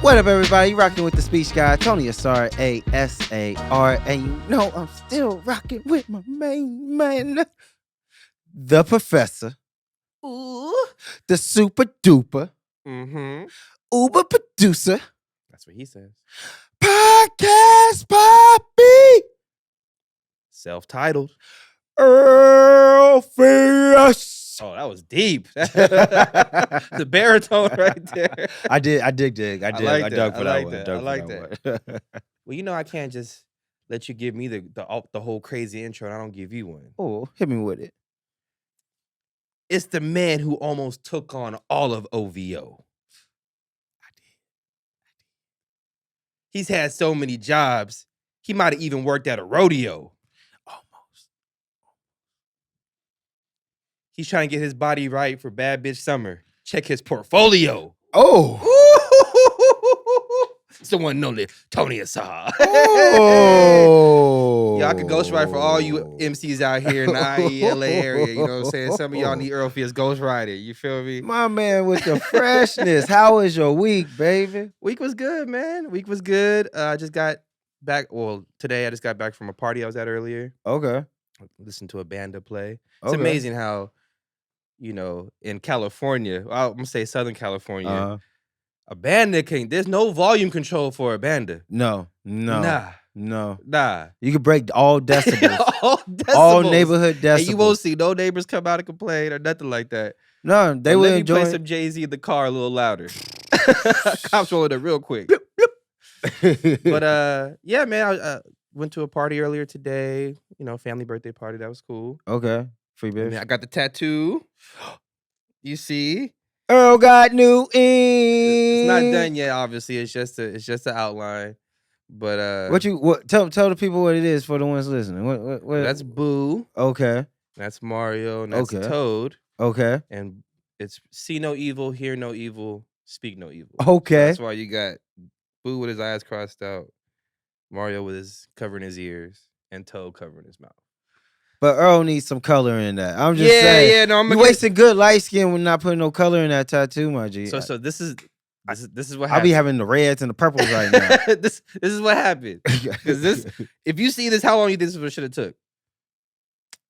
What up, everybody? You rocking with the speech guy, Tony Asar, ASAR, and you know I'm still rocking with my main man, the professor. Ooh, the super duper, uber producer. That's what he says. Podcast Poppy. Self-titled. Earlpheuis. Oh, that was deep. The baritone right there. I dug for that one. I like that. Well, you know I can't just let you give me the whole crazy intro and I don't give you one. Oh, hit me with it. It's the man who almost took on all of OVO. I did. He's had so many jobs, he might have even worked at a rodeo. Almost. He's trying to get his body right for Bad Bitch Summer. Check his portfolio. Oh. Someone know that Tony Asar. Oh. Y'all can ghostwrite for all you MCs out here in the IELA area. You know what I'm saying? Some of y'all need Earlpheuis ghostwriter. You feel me? My man with the freshness. How was your week, baby? Week was good, man. Week was good. I just got back. Well, today I just got back from a party I was at earlier. Okay. Listened to a band to play. It's amazing how, you know, in California, I'm going to say Southern California, a banda there's no volume control for a banda. No. Nah. You can break all decibels. all neighborhood decibels. And you won't see no neighbors come out and complain or nothing like that. No, they will enjoy. Let me play some Jay-Z in the car a little louder. Cops rolling it real quick. But yeah, man, I went to a party earlier today. You know, family birthday party. That was cool. Okay, free bitch. I got the tattoo. You see, Earl got new ink. It's not done yet. Obviously, it's just an outline. But tell the people what it is for the ones listening. What? That's Boo. Okay. That's Mario. And that's Toad. Okay. And it's see no evil, hear no evil, speak no evil. Okay. So that's why you got Boo with his eyes crossed out, Mario with his covering his ears, and Toad covering his mouth. But Earl needs some color in that. I'm just saying. Yeah. No, you wasting good light skin when not putting no color in that tattoo, my G. So this is what happened. I'll be having the reds and the purples right now. this is what happened. Because if you see this, how long you think this should have took?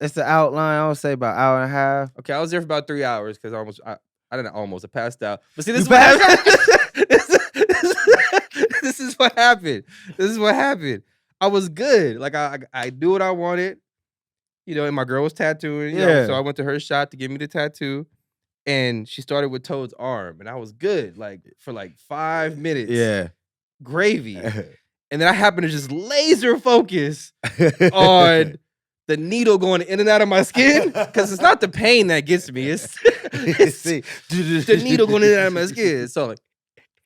It's the outline. I would say about an hour and a half. Okay, I was there for about 3 hours because I passed out. But see, this is what happened. This is what happened. This is what happened. I was good. Like I do what I wanted. You know, and my girl was tattooing. You know, so I went to her shop to give me the tattoo. And she started with Toad's arm. And I was good, like, for like 5 minutes. Yeah. Gravy. And then I happened to just laser focus on the needle going in and out of my skin. Because it's not the pain that gets me. It's the needle going in and out of my skin. So, like,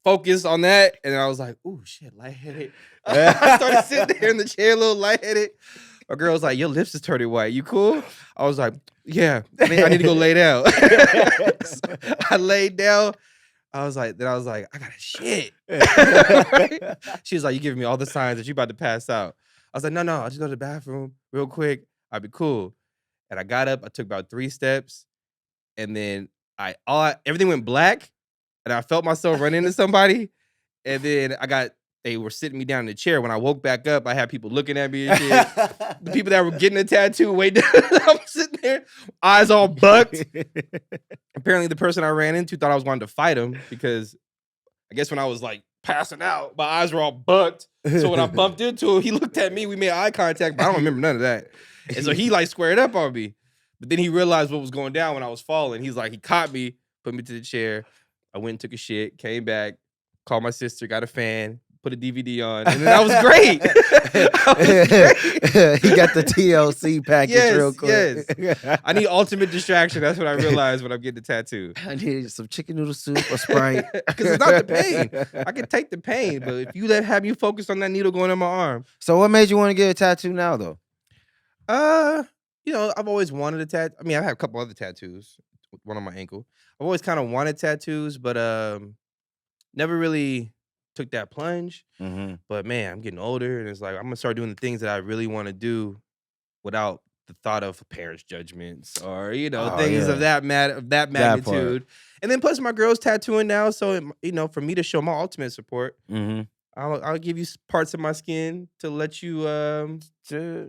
focus on that. And I was like, ooh, shit, lightheaded. I started sitting there in the chair, a little lightheaded. My girl was like, your lips is turning white. You cool? I was like, yeah, I need to go lay down. So I laid down. I was like, I got a shit. Right? She was like, you giving me all the signs that you about to pass out. I was like, no, I'll just go to the bathroom real quick. I'll be cool. And I got up. I took about 3 steps. And then everything went black. And I felt myself run into somebody. And then they were sitting me down in the chair. When I woke back up, I had people looking at me and shit. The people that were getting the tattoo waiting. I'm sitting there, eyes all bucked. Apparently, the person I ran into thought I was wanting to fight him because I guess when I was like passing out, my eyes were all bucked. So when I bumped into him, he looked at me. We made eye contact, but I don't remember none of that. And so he like squared up on me. But then he realized what was going down when I was falling. He's like, he caught me, put me to the chair. I went and took a shit, came back, called my sister, got a fan. Put a DVD on, and that was great. He got the TLC package real quick. Yes. I need ultimate distraction. That's what I realized when I'm getting the tattoo. I need some chicken noodle soup or Sprite. Because it's not the pain. I can take the pain, but if you have you focus on that needle going in my arm. So what made you want to get a tattoo now, though? You know, I've always wanted a tattoo. I mean, I've had a couple other tattoos, one on my ankle. I've always kind of wanted tattoos, but never really took that plunge. But man, I'm getting older and it's like I'm gonna start doing the things that I really want to do without the thought of parents' judgments or Oh, things yeah. of that magnitude. And then plus my girl's tattooing now, so for me to show my ultimate support, Mm-hmm. I'll give you parts of my skin to let you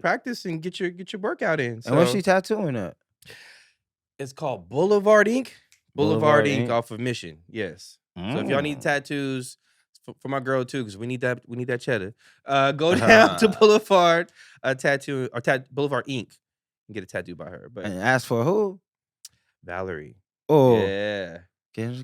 practice and get your workout in. And what's So she tattooing at? it's called Boulevard Ink. Boulevard Boulevard Ink Ink? off of Mission. Yes. So if y'all need tattoos for my girl too, because we need that cheddar. Go down to Boulevard Tattoo or Boulevard Ink and get a tattoo by her. But And ask for who? Valerie. Oh, Yeah. get those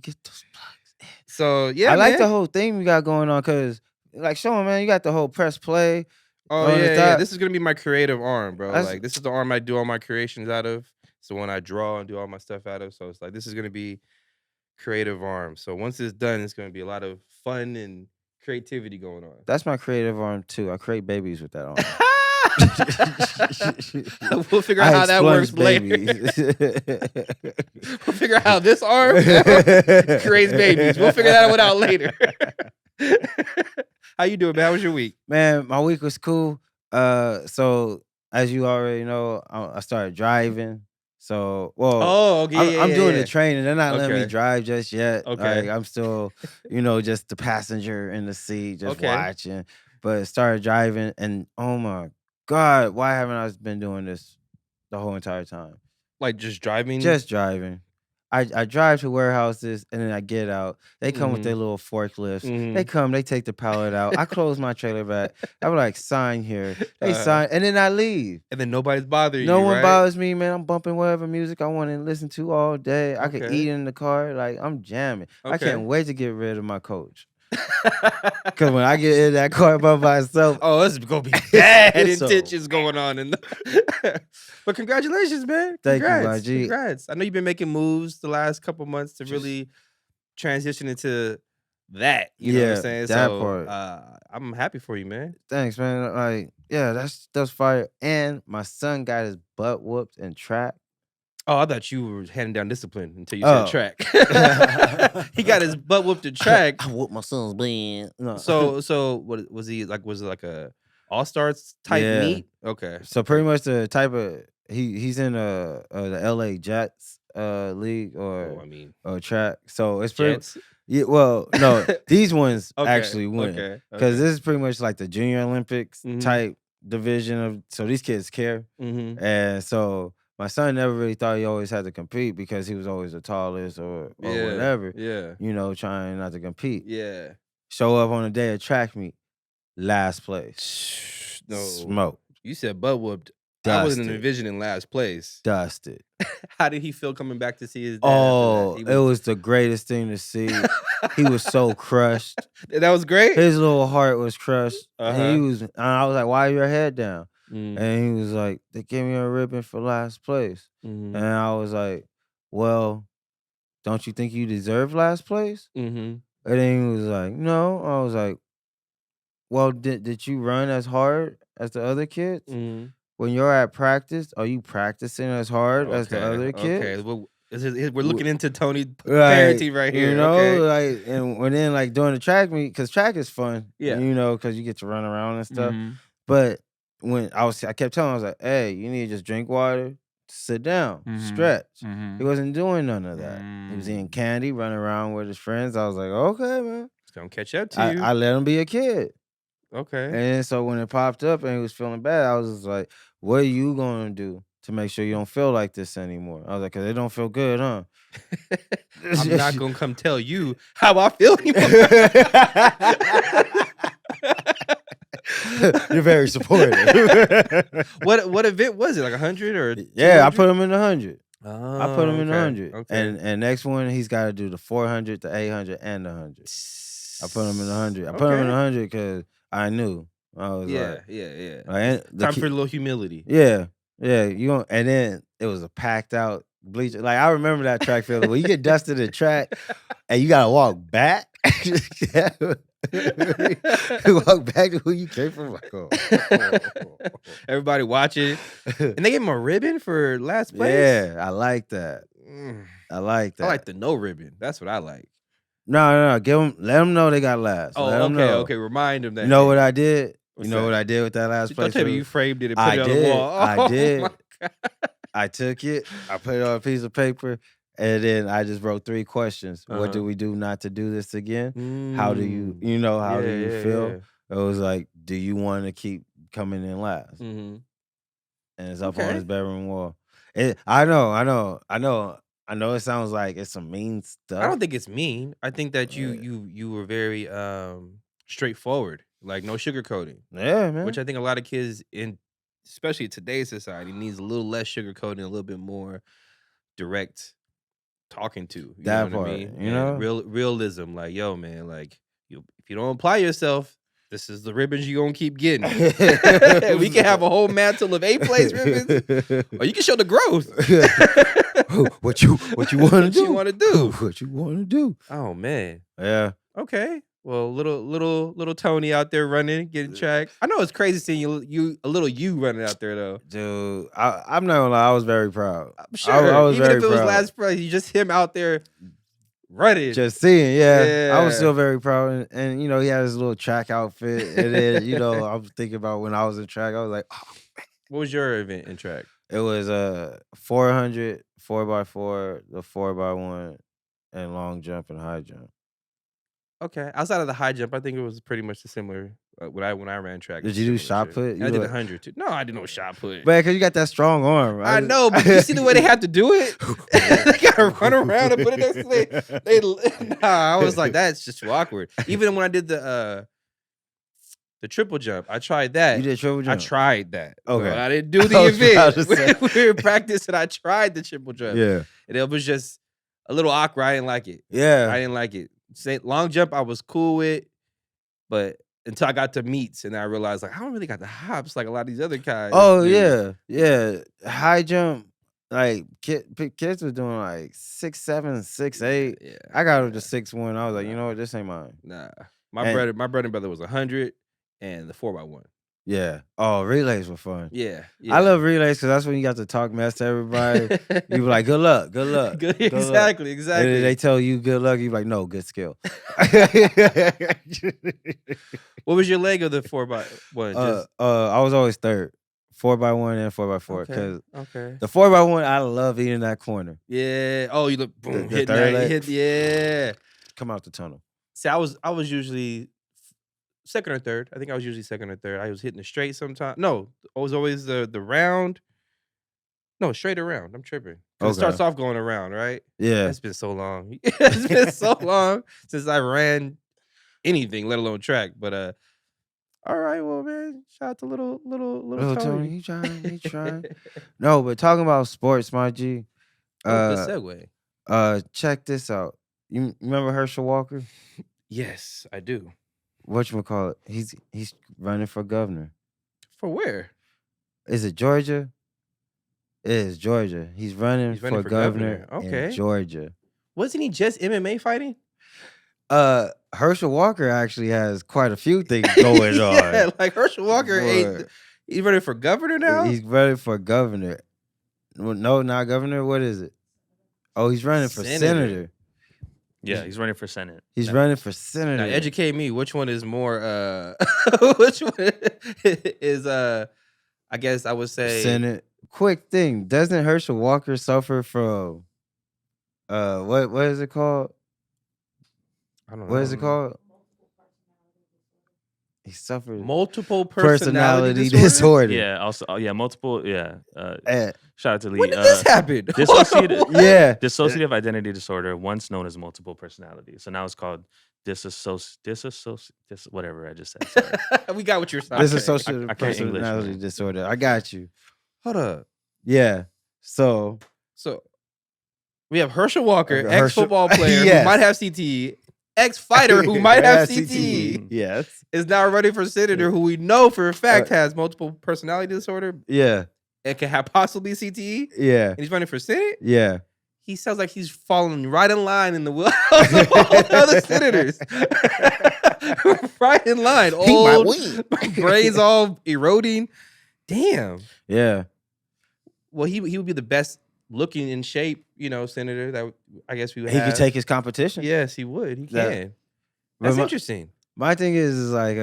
plugs. So yeah, I like man. the whole thing we got going on because, like, show 'em, man, you got the whole press play. Oh on the yeah. top. This is gonna be my creative arm, bro. That's- Like this is the arm I do all my creations out of. It's the one I draw and do all my stuff out of. So it's like this is gonna be creative arm. So once it's done, it's gonna be a lot of fun and creativity going on. That's my creative arm too. I create babies with that arm. We'll figure out how that works later. We'll figure out how this arm creates babies. We'll figure that one out later. How you doing, man? How was your week? Man, my week was cool. So as you already know, I started driving. So, well, Oh, okay. I'm doing the training. They're not letting me Okay. drive just yet. Okay. Like, I'm still, just the passenger in the seat, just Okay. watching. But started driving, and oh my God, why haven't I been doing this the whole entire time? Like just driving? Just driving. I drive to warehouses and then I get out. They come with their little forklifts. They come, they take the pallet out. I close my trailer back. I was like, sign here. They sign, and then I leave. And then nobody's bothering you. No one right? bothers me, man. I'm bumping whatever music I want to listen to all day. I can Okay. eat in the car. Like, I'm jamming. I Okay. can't wait to get rid of my coach. Because when I get in that car by myself, Oh, this is gonna be bad It's intentions going on in But congratulations, man. Thank you, Congrats. YG. Congrats. I know you've been making moves the last couple months to really transition into that. You know what I'm saying? that So part. I'm happy for you, man. Thanks, man. Like, yeah, that's fire. And my son got his butt whooped in track. Oh, I thought you were handing down discipline until you Oh. said track. He got his butt whooped in track. I whooped my son's butt. No. So what was he like? Was it like a all-stars type Yeah. meet? Okay. So pretty much the type of he's in the LA Jets league Oh, I mean, or track. So it's pretty Jets. yeah. Well, no, these ones Okay, actually win Okay. because this is pretty much like the Junior Olympics Mhm. type division of. So these kids care, Mm-hmm. and so my son never really thought he always had to compete because he was always the tallest or whatever. Yeah. Trying not to compete. Yeah. Show up on the day of track meet, last place. No. Smoke. You said butt whooped. I wasn't Dusted. envisioning last place. Dusted. How did he feel coming back to see his dad? Oh, after it was the greatest thing to see. He was so crushed. That was great. His little heart was crushed. Uh-huh. And I was like, why your head down? Mm. And he was like, they gave me a ribbon for last place. Mhm. And I was like, well, don't you think you deserve last place? Mhm. And then he was like, no. I was like, well, did you run as hard as the other kids? Mhm. When you're at practice, are you practicing as hard as the other kids? Okay. Well, we're looking into Tony Right, parenting right here. You know, okay. like, and then like during the track meet, because track is fun. Yeah. Because you get to run around and stuff. Mhm. But when I kept telling him, I was like, hey, you need to just drink water, sit down, stretch. Mhm. He wasn't doing none of that. He was eating candy, running around with his friends. I was like, okay, man. It's gonna catch up to you. I let him be a kid. Okay. And then so when it popped up and he was feeling bad, I was just like, what are you going to do to make sure you don't feel like this anymore? I was like, because it don't feel good, huh? I'm not gonna come tell you how I feel anymore. You're very supportive. What event was it? Like 100 or? Yeah, I 200? put him in the 100. Oh, I put him in the okay, 100. Okay. And next one, he's got to do the 400, the 800, and the 100. I put him in the 100. I put him in the 100 because I knew. I was yeah. like, Time for a little humility. Yeah. And then it was a packed out bleacher. Like, I remember that track field where you get dusted at track and you gotta walk back. Walk back to who you came from. Like, oh. Everybody watching, and they gave him a ribbon for last place. Yeah, I like that. I like that. I like the no ribbon. That's what I like. No. Let them know they got last. Oh, Let 'em okay, know. Okay. Remind them that. You know what I did? What's You know that? what I did with that last place? Don't tell me you framed it and put I it on did. the wall. I did. My I took it, I put it on a piece of paper, and then I just wrote 3 questions. What do we do not to do this again? How do you, how do you feel? It was like, do you want to keep coming in last? And it's up on his bedroom wall. I know. It sounds like it's some mean stuff. I don't think it's mean. I think that you were very straightforward, like no sugarcoating. Yeah, man. Which I think a lot of kids especially today's society, needs a little less sugarcoating, a little bit more direct talking to. You that know what part, I mean? Realism, like, yo, man, like if you don't apply yourself, this is the ribbons you gonna keep getting. We can have a whole mantle of A-place ribbons, or you can show the growth. What you want to do? What you want to do? Oh man. Yeah. Okay. Well, little Tony out there running, getting track. I know it's crazy seeing you running out there though. Dude, I'm not gonna lie, I was very proud. I'm sure. I was even very if it was proud. last prize, you just him out there running. Just seeing, yeah. I was still very proud. And he had his little track outfit. And then, I was thinking about when I was in track, I was like, oh man. What was your event in track? It was 400, 4x4, the 4x1, and long jump and high jump. Okay. Outside of the high jump, I think it was pretty much the similar when I ran track. Did you do shot put? I did 100 too. No, I did no shot put. Man, because you got that strong arm. I know, but you see the way they have to do it? They gotta run around and put it next to they I was like, that's just too awkward. Even when I did the triple jump, I tried that. You did triple jump? I tried that. Okay. I didn't do the event. We were practicing. I tried the triple jump. Yeah. And it was just a little awkward. I didn't like it. Yeah. I didn't like it. Long jump, I was cool with, but until I got to meets and I realized, like, I don't really got the hops like a lot of these other guys. Oh, yeah. Yeah. High jump, like, kids were doing like 6'7", 6'8". Yeah. I got up to 6'1". I was like, you know what? This ain't mine. Nah. My brother and brother was 100 and the 4x1. Yeah. Oh, relays were fun. Yeah. I love relays because that's when you got to talk mess to everybody. You be like, good luck. Exactly. And then they tell you good luck. You be like, no, good skill. What was your leg of the 4x1? I was always third. 4x1 and 4x4. Because okay. the 4x1, I love eating that corner. Yeah. Oh, you look boom, the hitting third that. leg. Yeah. Come out the tunnel. See, I was usually second or third. I think I was usually second or third. I was hitting the straight sometimes. No, I was always the round. No, straight around. I'm tripping. It starts off going around, right? Yeah. It's been so long. It's been so long since I ran anything, let alone track. But all right, well, man, shout out to little Tony. He trying. No, but talking about sports, my G. Good segue. Check this out. You remember Herschel Walker? Yes, I do. Whatchamacallit? He's running for governor. For where? Is it Georgia? It is Georgia. He's running for governor in Georgia. Wasn't he just MMA fighting? Herschel Walker actually has quite a few things going on. Yeah, like Herschel Walker he's running for governor now? He's running for governor. No, not governor. What is it? Oh, he's running for senator. Yeah, he's running for Senate. He's running for senator. Now, educate me. Which one is more? Which one is? I guess I would say Senate. Quick thing. Doesn't Herschel Walker suffer from? What is it called? I don't know. What is it called? He suffers multiple personality disorder. Yeah, also multiple. Yeah. Shout out to Lee. When did this happen? Dissociative identity disorder, once known as multiple personality. So now it's called whatever I just said. Sorry. We got what you're saying. Dissociative personality disorder. I got you. Hold up. Yeah. So we have Herschel Walker, ex-football player who might have CTE. Ex-fighter who might have CTE. Yes. Is now running for senator who we know for a fact has multiple personality disorder. Yeah. And can have possibly CTE. Yeah. And he's running for Senate. Yeah. He sounds like he's falling right in line in the wheelhouse of all the other senators. Right in line. Old, brains all eroding. Damn. Yeah. Well, he would be the best looking in shape, senator that I guess we would He have. could take his competition. Yes, he would. He can. That's interesting. My thing is like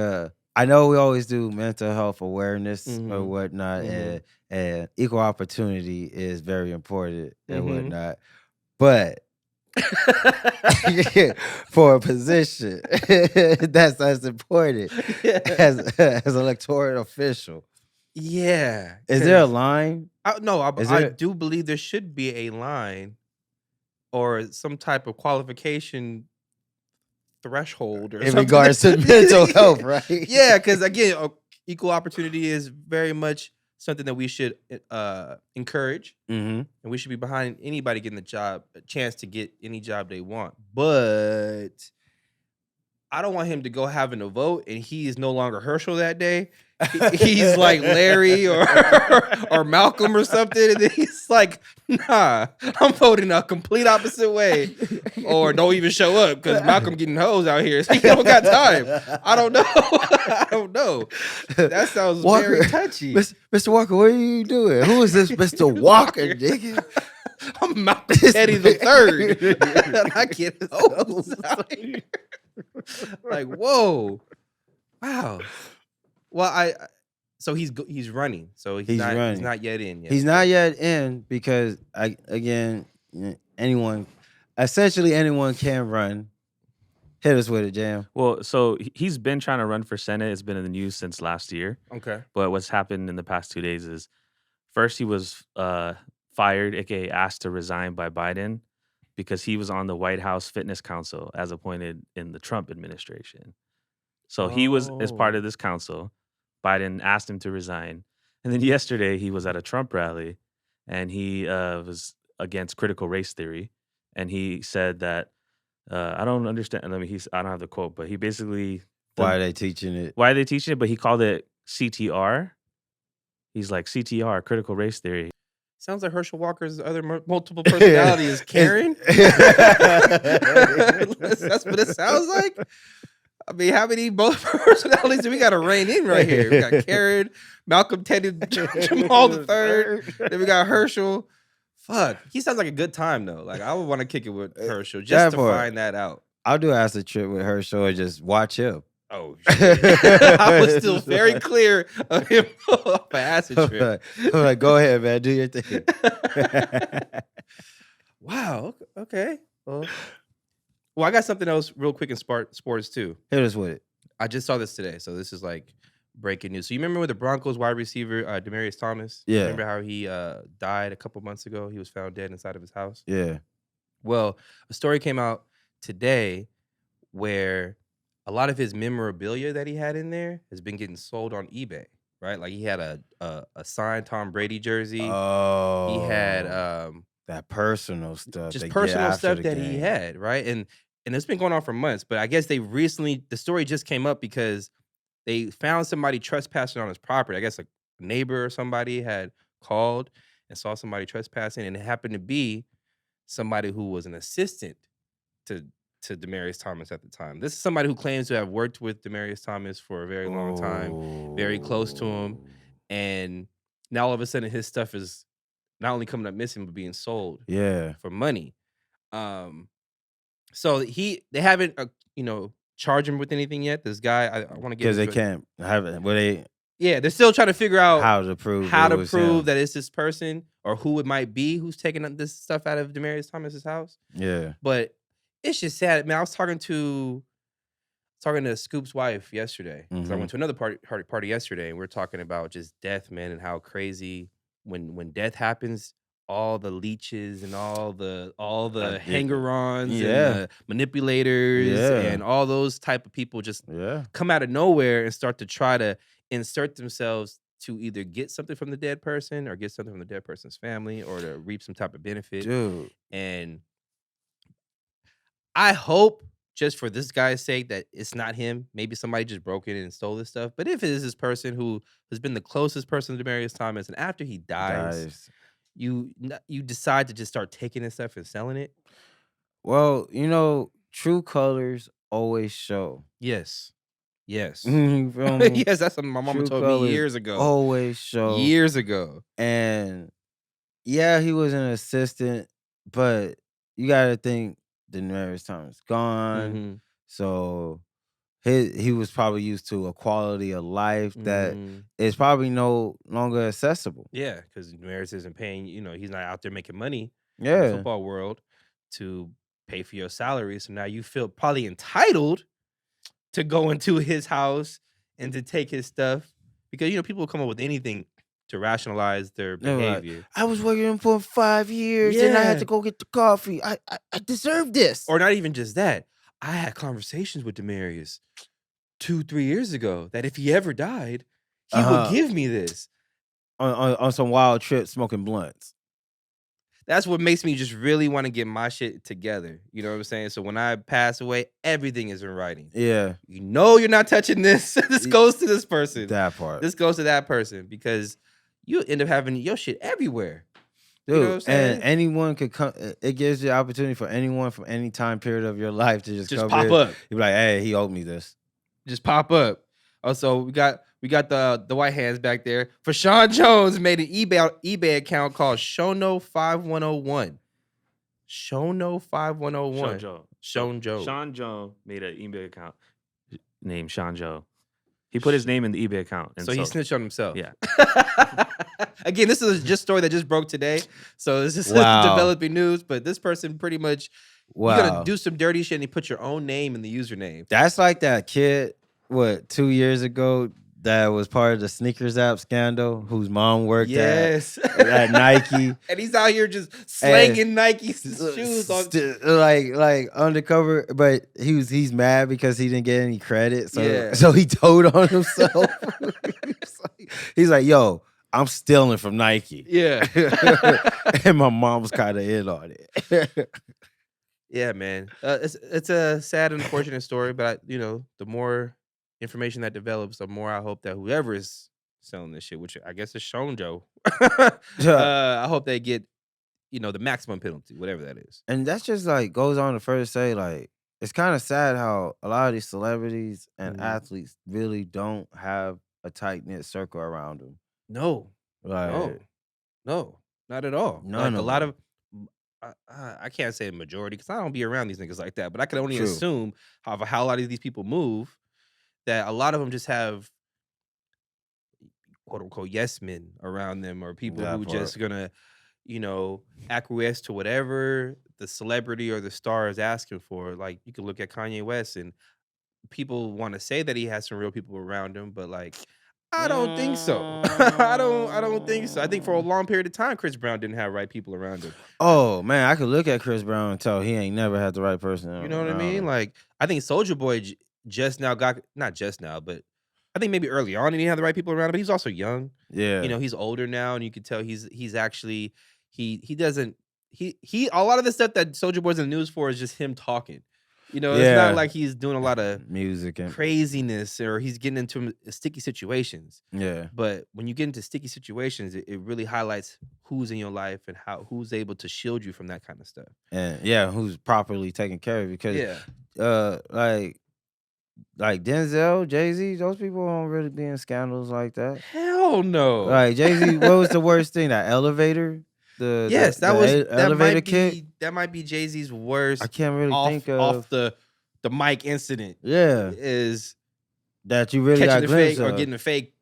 I know we always do mental health awareness or Mhm. whatnot, Mhm. and equal opportunity is very important and Mhm. whatnot. But for a position that's as important Yeah. as electoral official, Yeah. is there a 'Cause line? no, Is I there do believe there should be a line or some type of qualification threshold or in something. regards to mental health, right? Yeah, because again, equal opportunity is very much something that we should encourage, Mm-hmm. and we should be behind anybody getting a chance to get any job they want. But I don't want him to go having a vote and he is no longer Herschel that day. He's like Larry or Malcolm or something, and then he's like, "Nah, I'm voting a complete opposite way," or don't even show up because Malcolm getting hoes out here. So he don't got time. I don't know. I don't know. That sounds Walker, very touchy. Mr. Walker, what are you doing? Who is this Mr. Walker, nigga? I'm Malcolm Teddy the third. And I get hoes out here. Like, whoa, wow. Well, so he's running. So he's running. not yet in yet. He's not yet in because essentially anyone can run. Hit us with it, Jam. Well, so he's been trying to run for Senate. It's been in the news since last year. Okay. But what's happened in the past 2 days is first he was fired, aka asked to resign by Biden because he was on the White House Fitness Council as appointed in the Trump administration. So he was as part of this council. Biden asked him to resign. And then yesterday he was at a Trump rally and he was against critical race theory. And he said that, I don't understand. I don't have the quote, but he basically. Why are they teaching it? Why are they teaching it? But he called it CTR. He's like, CTR, critical race theory. Sounds like Herschel Walker's other multiple personality is Karen. That's what it sounds like. I mean, how many both personalities do we got to rein in right here? We got Karen, Malcolm Teddy, Jamal the third. Then we got Herschel. Fuck, he sounds like a good time though. Like I would want to kick it with Herschel just to find that out. I'll do acid trip with Herschel and just watch him. Oh, shit. I was still very clear of him off an acid trip. I'm like, go ahead, man, do your thing. Wow. Okay. Well, I got something else real quick in sports too. Hit us with it. I just saw this today, so this is like breaking news. So you remember with the Broncos wide receiver Demaryius Thomas? Yeah. Remember how he died a couple months ago? He was found dead inside of his house. Yeah. Well, a story came out today where a lot of his memorabilia that he had in there has been getting sold on eBay, right? Like he had a signed Tom Brady jersey. Oh. He had that personal stuff. Just personal stuff that he had, right? And it's been going on for months, but I guess the story just came up because they found somebody trespassing on his property. I guess a neighbor or somebody had called and saw somebody trespassing, and it happened to be somebody who was an assistant to Demaryius Thomas at the time. This is somebody who claims to have worked with Demaryius Thomas for a very long time, very close to him, and now all of a sudden his stuff is not only coming up missing but being sold, for money. So they haven't charged him with anything yet. This guy, I want to get because they can't have it. Well, they're still trying to figure out how to prove that it's this person or who it might be who's taking this stuff out of Demaryius Thomas's house. Yeah, but it's just sad, man. I was talking to Scoop's wife yesterday because I went to another party yesterday, and we are talking about just death, man, and how crazy when death happens, all the leeches and all the hanger-ons and the manipulators and all those type of people just come out of nowhere and start to try to insert themselves to either get something from the dead person or get something from the dead person's family or to reap some type of benefit. Dude. And I hope, just for this guy's sake, that it's not him. Maybe somebody just broke in and stole this stuff. But if it is this person who has been the closest person to Demaryius Thomas, and after he dies, you decide to just start taking this stuff and selling it. Well, true colors always show. Yes. Yes. Yes, that's something my mama told me years ago. Always show. Years ago. And yeah, he was an assistant, but you got to think Demaryius Thomas gone. So he was probably used to a quality of life that is probably no longer accessible. Yeah, because Damaris isn't paying. He's not out there making money in the Yeah. football world to pay for your salary. So now you feel probably entitled to go into his house and to take his stuff because people will come up with anything to rationalize their They're like, behavior. I was working for 5 years and I had Yeah. to go get the coffee. I deserve this. Or not even just that. I had conversations with Demarius 2-3 years ago that if he ever died, he would give me this. On some wild trip smoking blunts. That's what makes me just really want to get my shit together. You know what I'm saying? So when I pass away, everything is in writing. Yeah. You're not touching this. This goes to this person. That part. This goes to that person because you end up having your shit everywhere. Dude, You know what I'm saying? and anyone could come. It gives you the opportunity for anyone from any time period of your life to just come pop here. up. You're like, hey, he owed me this. Just pop up. Also, we got the white hands back there. For Sean Jones made an eBay account called Showno5101. Showno5101. Sean Joe. Sean Joe made an eBay account named Sean Joe. He put his name in the eBay account. And so he snitched on himself. Yeah. Again, this is just a story that just broke today. So this is developing news, but this person pretty much you're gonna do some dirty shit and you put your own name in the username. That's like that kid, 2 years ago, that was part of the sneakers app scandal, whose mom worked at Nike. And he's out here just slanging Nike shoes on. Like undercover, but he's mad because he didn't get any credit. So he told on himself. He's like, yo, I'm stealing from Nike. Yeah. And my mom was kind of in on it. Yeah, man. It's a sad and unfortunate story, but the more information that develops, the more I hope that whoever is selling this shit, which I guess is Sean Joe, I hope they get, the maximum penalty, whatever that is. And that's just goes on to further say, it's kind of sad how a lot of these celebrities and athletes really don't have a tight-knit circle around them. No, not at all. A lot of, I can't say a majority because I don't be around these niggas like that, but I can only assume how a lot of these people move, that a lot of them just have quote unquote yes men around them, or people who just gonna, acquiesce to whatever the celebrity or the star is asking for. Like you can look at Kanye West, and people want to say that he has some real people around him, but I don't think so. I don't think so. I think for a long period of time, Chris Brown didn't have right people around him. Oh man, I could look at Chris Brown and tell he ain't never had the right person. You know what I mean? I think Soulja Boy just now not just now, but I think maybe early on he didn't have the right people around him. But he's also young. Yeah, he's older now, and you can tell he's actually he doesn't a lot of the stuff that Soulja Boy's in the news for is just him talking. It's not like he's doing a lot of music and craziness, or he's getting into sticky situations. Yeah. But when you get into sticky situations, it really highlights who's in your life and who's able to shield you from that kind of stuff. And who's properly taken care of, because like Denzel, Jay-Z, those people don't really be in scandals like that. Hell no. Like Jay-Z, what was the worst thing? That elevator? Elevator kick? That might be Jay-Z's worst. I can't really think of off the mic incident. Yeah. Is that you really got catching a glimpse fake of. or getting the fake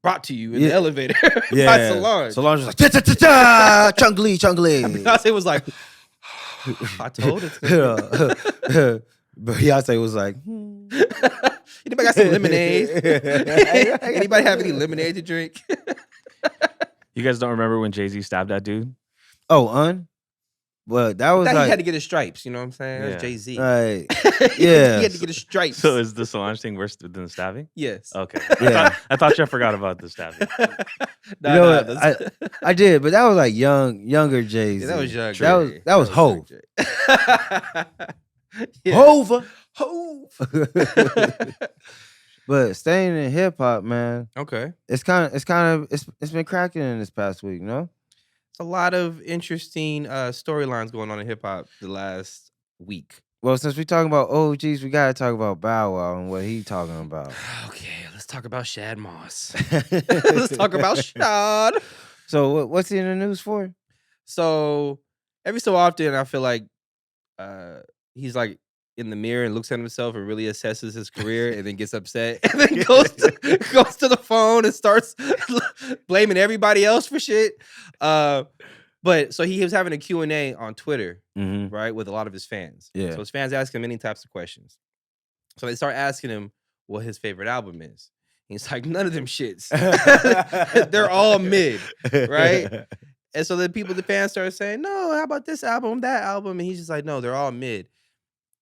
brought to you in the elevator by Yeah. Solange. Solange was like, cha-cha-cha-cha, Chung-Lee. Beyonce was like, I told it. But Beyonce was like, Anybody got some lemonade? Anybody have any lemonade to drink? You guys don't remember when Jay-Z stabbed that dude? Oh, well, that was he had to get his stripes. You know what I'm saying? That's Jay-Z. Yeah. He had to get his stripes. So is the Solange thing worse than the stabbing? Yes. Okay. Yeah. I thought you forgot about the stabbing. I did, but that was younger Jay-Z. Yeah, that was young. That was Hov. Hov. But staying in hip hop, man. Okay. It's been cracking in this past week, no? It's a lot of interesting storylines going on in hip hop the last week. Well, since we're talking about OGs, we gotta talk about Bow Wow and what he talking about. Okay, let's talk about Shad Moss. Let's talk about Shad. So what's he in the news for? So every so often, I feel like he's in the mirror and looks at himself and really assesses his career and then gets upset and then goes to the phone and starts blaming everybody else for shit. But so he was having a Q&A on Twitter, right, with a lot of his fans. Yeah. So his fans ask him many types of questions. So they start asking him what his favorite album is. And he's like, none of them shits. They're all mid, right? And so then the fans started saying, no, how about this album, that album? And he's just like, no, they're all mid.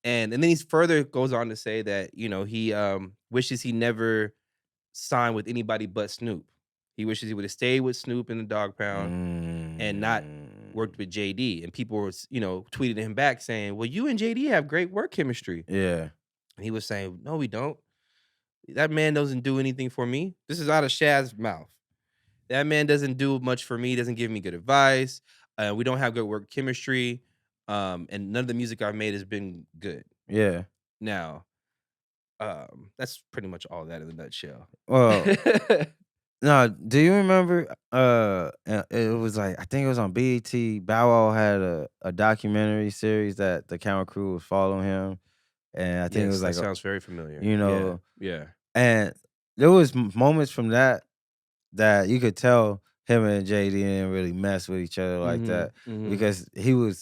And then he further goes on to say that, you know, he wishes he never signed with anybody but Snoop. He wishes he would have stayed with Snoop in the Dog Pound and not worked with JD. And people were, you know, tweeting him back saying, well, you and JD have great work chemistry. Yeah. And he was saying, no, we don't. That man doesn't do anything for me. This is out of Shad's mouth. That man doesn't do much for me, doesn't give me good advice. We don't have good work chemistry. And none of the music I've made has been good. Yeah. Now, that's pretty much all that in a nutshell. Well, no, do you remember? It was like, I think it was on BET. Bow Wow had a documentary series that the camera crew was following him, and I think it was like, that sounds very familiar. you know, yeah. And there was moments from that you could tell him and JD didn't really mess with each other like that because he would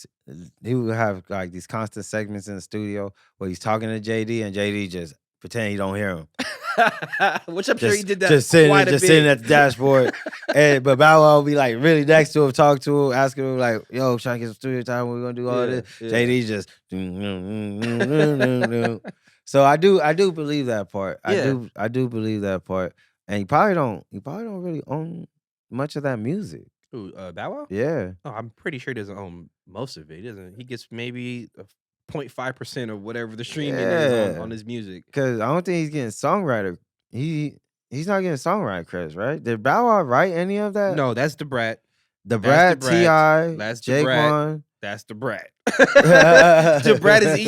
have like these constant segments in the studio where he's talking to JD and JD just pretend he don't hear him. Which I'm sure he did that just sitting at the dashboard. But Bow Wow will be like really next to him, talk to him, asking him like, yo, trying to get some studio time, we're gonna do all this. Yeah. JD just So I do believe that part. I do believe that part. And he probably don't really own much of that music. Ooh, Bow Wow? Yeah. Oh, I'm pretty sure he doesn't own most of it. He doesn't. He gets maybe 0.5% of whatever the streaming is on his music. Because I don't think he's getting songwriter. He's not getting songwriter credits, right? Did Bow Wow write any of that? No, that's the Brat. The Brat, T.I., that's Jake One. That's the Brat. The Brat is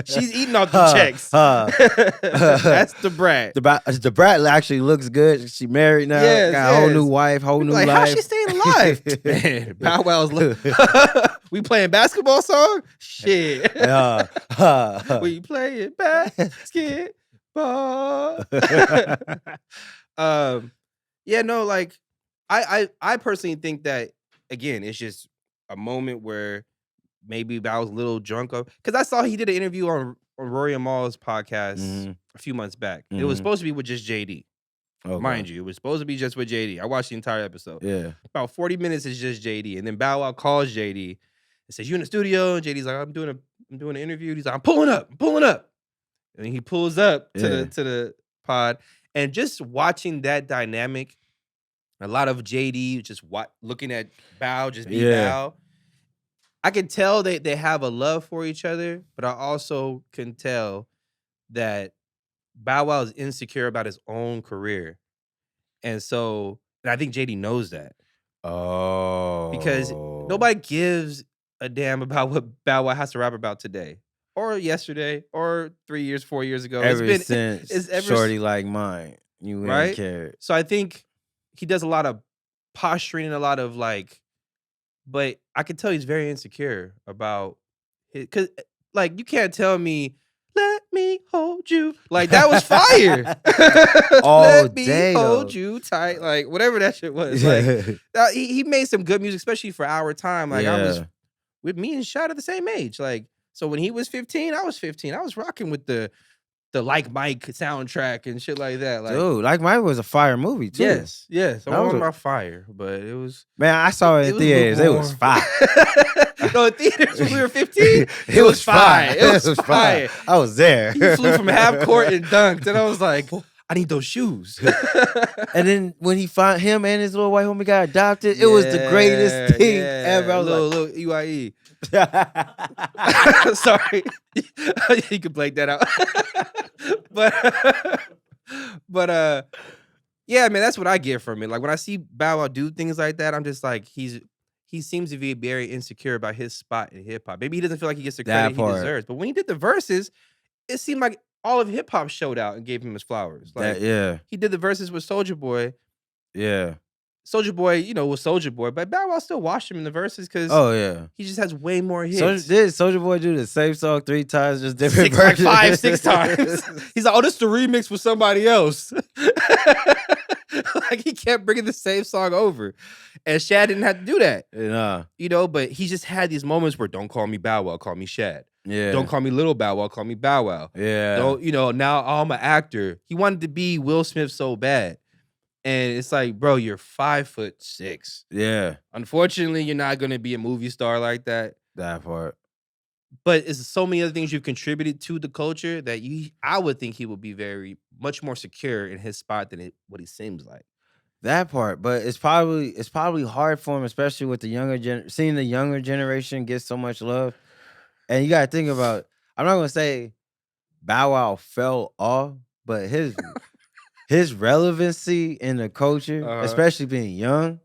she's eating off the checks. That's the Brat. The Brat actually looks good. She married now. Got a whole new wife, whole new life. How's she staying alive? Man, Bow Wow's we playing basketball song? Shit. We playing basketball. Yeah, no, like I personally think that again, it's just a moment where maybe I was a little drunk of, because I saw he did an interview on Rory and Mal's podcast a few months back. It was supposed to be with just JD. Okay. Mind you, it was supposed to be just with JD. I watched the entire episode. Yeah. About 40 minutes is just JD. And then Bow Wow calls JD and says, you in the studio? And JD's like, I'm doing an interview. He's like, I'm pulling up. And he pulls up to the pod. And just watching that dynamic, a lot of JD just looking at Bow, just be Bow. I can tell they have a love for each other, but I also can tell that Bow Wow is insecure about his own career. And I think JD knows that. Oh. Because nobody gives a damn about what Bow Wow has to rap about today. Or yesterday, or 3 years, 4 years ago. Since Shorty Like Mine, you ain't cared. So I think he does a lot of posturing and a lot of like, but I can tell he's very insecure about his, because like you can't tell me, let me hold you. Like that was fire. Let me hold you tight. Like whatever that shit was. Like he made some good music, especially for our time. Like I was with me and Shad at the same age. Like, so when he was 15, I was 15. I was rocking with the Like Mike soundtrack and shit like that. Like, dude, Like Mike was a fire movie too. Yes. I wasn't about fire, but it was. Man, I saw it in theaters. It was fire. No, in theaters when we were 15, it was fire. It was fire. I was there. He flew from half court and dunked, and I was like, I need those shoes. And then when he found him and his little white homie got adopted, it was the greatest thing ever. I was little EYE. Sorry, you could blank that out. but yeah, man, that's what I get from it. Like when I see Bow Wow do things like that, I'm just like, he seems to be very insecure about his spot in hip hop. Maybe he doesn't feel like he gets the credit he deserves. But when he did the verses, it seemed like all of hip hop showed out and gave him his flowers. Like he did the verses with Soulja Boy. Yeah. Soulja Boy, you know, was Soulja Boy, but Bow Wow still watched him in the verses because he just has way more hits. Did Soulja Boy do the same song 3 times, just different versions? Like 5, 6 times. He's like, oh, this is the remix with somebody else. Like he kept bringing the same song over, and Shad didn't have to do that. You know, but he just had these moments where don't call me Bow Wow, call me Shad. Yeah. Don't call me Little Bow Wow, call me Bow Wow. Yeah. Don't, you know, now I'm an actor. He wanted to be Will Smith so bad. And it's like, bro, you're 5'6". Yeah. Unfortunately, you're not gonna be a movie star like that. That part. But it's so many other things you've contributed to the culture that I would think he would be much more secure in his spot than what he seems like. That part, but it's probably hard for him, especially with the seeing the younger generation get so much love. And you gotta think about, I'm not gonna say Bow Wow fell off, but his relevancy in the culture, especially being young,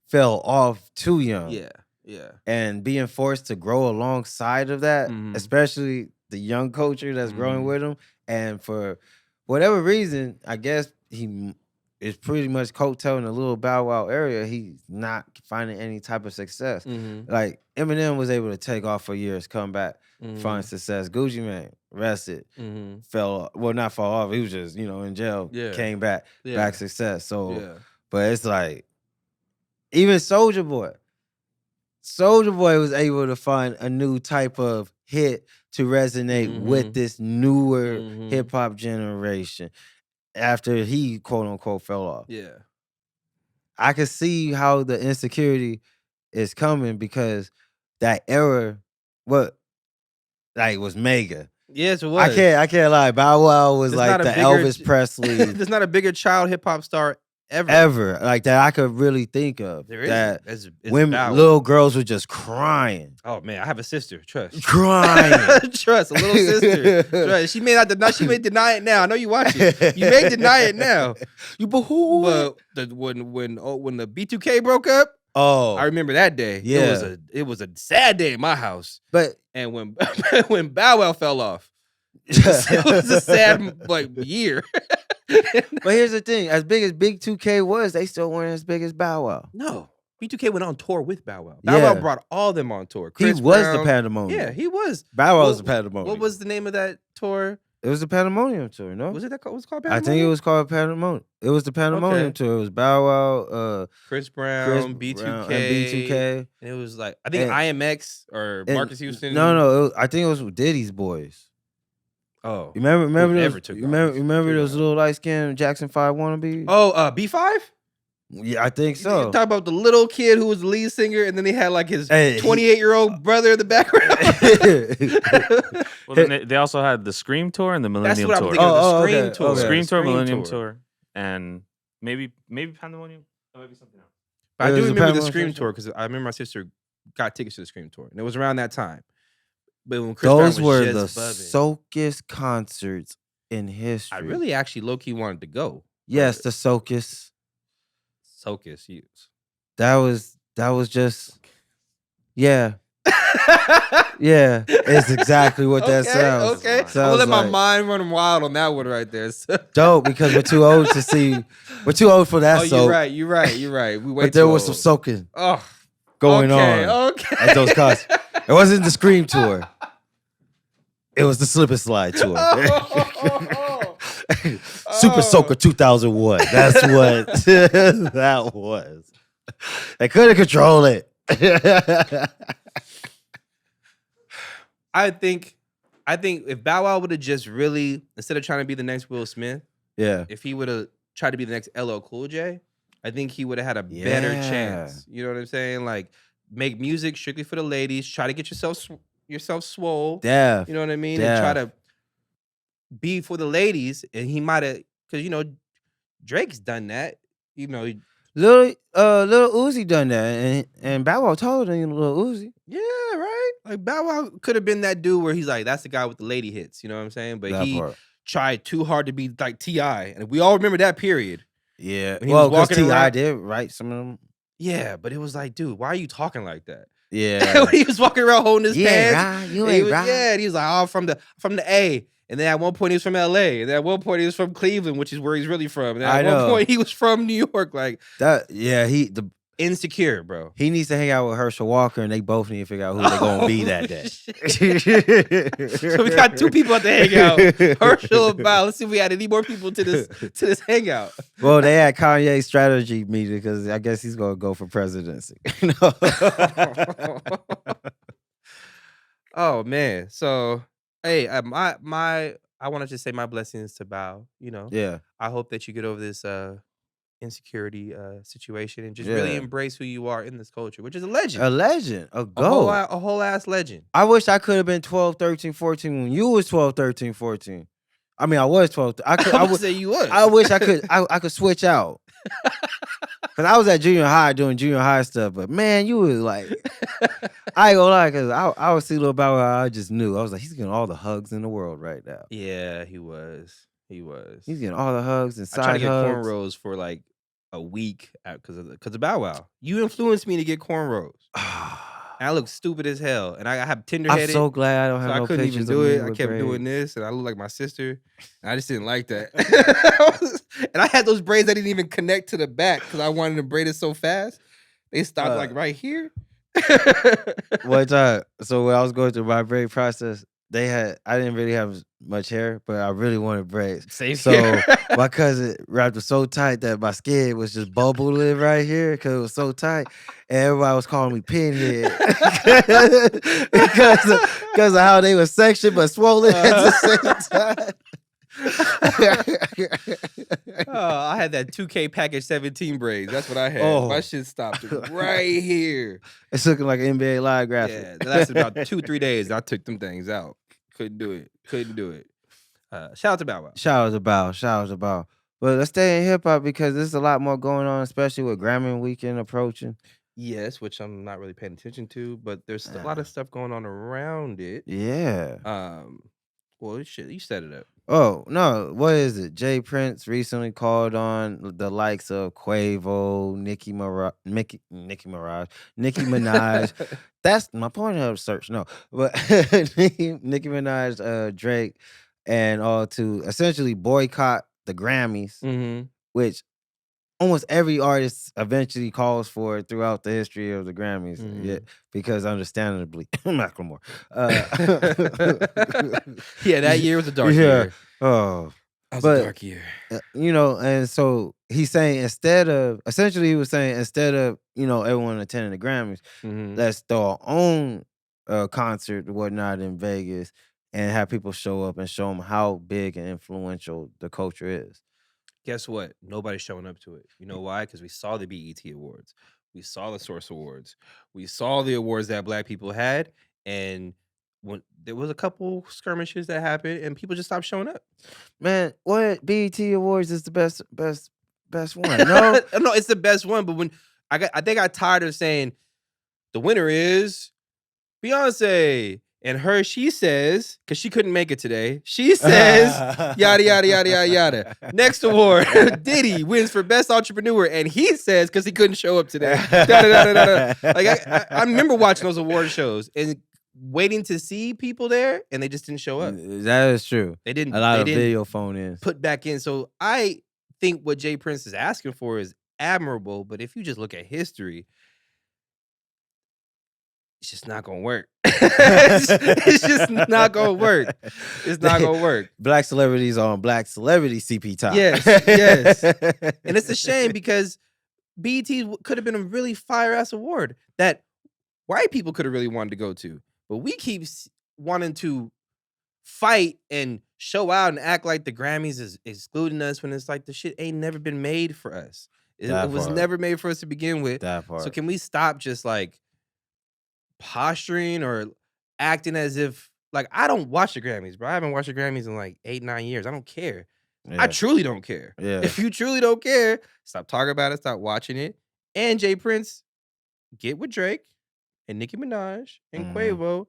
fell off too young. Yeah. And being forced to grow alongside of that, especially the young culture that's growing with him. And for whatever reason, I guess he is pretty much coattailing the little Bow Wow area. He's not finding any type of success. Like Eminem was able to take off for years, come back, find success. Gucci Mane, rested, fell, well, not fall off. He was just, you know, in jail, came back, back success. So, but it's like, even Soulja Boy was able to find a new type of hit to resonate with this newer hip hop generation after he quote unquote fell off. Yeah. I can see how the insecurity is coming because that era, was mega. Yes, it was. I can't lie. Bow Wow was like the Elvis Presley. There's not a bigger child hip hop star ever like that I could really think of. There is. That it's women, little girls were just crying. Oh man, I have a sister. Trust. Crying. Trust, a little sister. Trust. She may deny it now. I know you watch it. You may deny it now. You boo-hoo. But when the B2K broke up, I remember that day. Yeah. It was a sad day in my house. But and when Bow Wow fell off, it was a sad year. But here's the thing: as big as Big 2K was, they still weren't as big as Bow Wow. No, B2K went on tour with Bow Wow. Bow Wow brought all them on tour. Chris he was Brown, the Pandemonium. Yeah, he was. Bow Wow was the Pandemonium. What was the name of that tour? It was the Pandemonium tour. No, was it called Pandemonium? I think it was called Pandemonium. It was the Pandemonium tour. It was Bow Wow, Chris Brown, B2K, and B2K. And it was like I think IMX or Marcus Houston. No, I think it was Diddy's boys. Oh, you remember those little light skinned Jackson 5 wannabes? Oh, B5? Yeah, I think so. You talk about the little kid who was the lead singer, and then they had like his 28-year-old brother in the background. Well, then they also had the Scream tour and the Millennium That's tour. what I'm thinking. The Scream tour, the Scream tour, Millennium tour, and maybe Pandemonium. Or maybe something else. But I do remember the Scream tour because I remember my sister got tickets to the Scream tour, and it was around that time. But when Chris those Brown was were the buzzing, sokest concerts in history. I really actually low-key wanted to go. Yes, the sokest. Sokest, yes. That was just, yeah. Yeah, it's exactly what that sounds. Okay, I'm gonna let my mind run wild on that one right there. Dope, because we're too old to see. We're too old for that. You're right. We wait. But there was some soaking going on at those concerts. It wasn't the Scream tour. It was the Slip and Slide tour. Super Soaker 2001. That's what that was. They couldn't control it. I think if Bow Wow would have just really, instead of trying to be the next Will Smith, if he would have tried to be the next LL Cool J, I think he would have had a better chance. You know what I'm saying? Like, make music strictly for the ladies. Try to get yourself swole. Yeah. You know what I mean? And try to be for the ladies. And he might have, because Drake's done that. Little Uzi done that, and Bow Wow taller than Lil Uzi. Yeah, right. Like Bow Wow could have been that dude where he's like, that's the guy with the lady hits. You know what I'm saying? But he tried too hard to be like T.I. And we all remember that period. Yeah. Well, because T.I. did write some of them. Yeah, but it was like, dude, why are you talking like that? Yeah. When he was walking around holding his pants. Right. You ain't right. Yeah, and he was like, oh, from the A. And then at one point he was from LA. And then at one point he was from Cleveland, which is where he's really from. And then I at one know. point he was from New York. Like That, yeah, insecure, bro. he needs to hang out with Herschel Walker, and they both need to figure out who they're gonna be that day. So we got 2 people at the hangout. Herschel and Bow. Let's see if we had any more people to this hangout. Well, they had Kanye's strategy meeting because I guess he's gonna go for presidency. Oh man. So hey, I wanted to say my blessings to Bow. You know, Yeah. I hope that you get over this insecurity situation and just really Yeah. embrace who you are in this culture, which is a legend. A legend. A A goat. whole ass legend. I wish I could have been 12, 13, 14 when you was 12, 13, 14. I mean, I was 12. I would say you would. I wish I could switch out. Cause I was at junior high doing junior high stuff, but man, you was like, I ain't gonna lie, cause I would see Lil Bow Wow. I just knew. I was like, he's getting all the hugs in the world right now. Yeah, he was. He's getting all the hugs and I tried to side get hugs. cornrows for like a week because of Bow Wow. You influenced me to get cornrows. And I look stupid as hell, and I have tender I'm headed. so glad I don't have So no I couldn't pictures even of do me it. I with kept doing braids. this, and I look like my sister. And I just didn't like that. And I had those braids that didn't even connect to the back because I wanted to braid it so fast. They stopped like right here. One time, so when I was going through my braid process, I didn't really have much hair, but I really wanted braids. Same So here. my cousin wrapped it so tight that my skin was just bubbling right here because it was so tight. And everybody was calling me pinhead because of how they were sectioned but swollen at the same time. I had that 2K package 17 braids. That's what I had. Oh. My shit stopped right here. It's looking like an NBA live graphic. Yeah, that lasted about 2-3 days. I took them things out. Couldn't do it. Shout out to Bow Wow. Shout out to Bow. But let's stay in hip hop because there's a lot more going on, especially with Grammy weekend approaching. Yes, which I'm not really paying attention to, but there's a lot of stuff going on around it. Yeah. Well, shit, you set it up. Oh, no. What is it? Jay Prince recently called on the likes of Quavo, Nicki Minaj. That's my point of search. No. But Nicki Minaj, Drake, and all to essentially boycott the Grammys, Mm-hmm. which almost every artist eventually calls for it throughout the history of the Grammys. Mhm. Yeah, because understandably, Macklemore. Yeah, that year was a dark Yeah. year. Oh, That was but- a dark year. you know, and so he's saying instead of everyone attending the Grammys, Mhm. let's throw our own concert or whatnot in Vegas and have people show up and show them how big and influential the culture is. Guess what? Nobody's showing up to it. You know why? Because we saw the BET Awards. We saw the Source Awards. We saw the awards that Black people had. And when there was a couple skirmishes that happened and people just stopped showing up. Man, what BET Awards is the best one? No, No, it's the best one. But when I think I got tired of saying the winner is Beyonce. And she says, because she couldn't make it today, she says, yada, yada, yada, yada, yada. Next award, Diddy wins for Best Entrepreneur. And he says, because he couldn't show up today. Da, da, da, da, da, da. Like, I remember watching those award shows and waiting to see people there, and they just didn't show up. That is true. They didn't. A lot they of didn't video phone ins. put back in. So I think what Jay Prince is asking for is admirable, but if you just look at history, it's just not gonna work. It's just not gonna work. It's not gonna work. Black celebrities on Black celebrity CP time. Yes, yes. And it's a shame because BET could have been a really fire ass award that white people could have really wanted to go to, but we keep wanting to fight and show out and act like the Grammys is excluding us when it's like the shit ain't never been made for us. It was part. never made for us to begin with. That part. So can we stop just like posturing or acting as if like I don't watch the Grammys, bro. I haven't watched the Grammys in like 8-9 years. I don't care. Yeah. I truly don't care. Yeah. If you truly don't care, stop talking about it, stop watching it. And Jay Prince, get with Drake and Nicki Minaj and Quavo.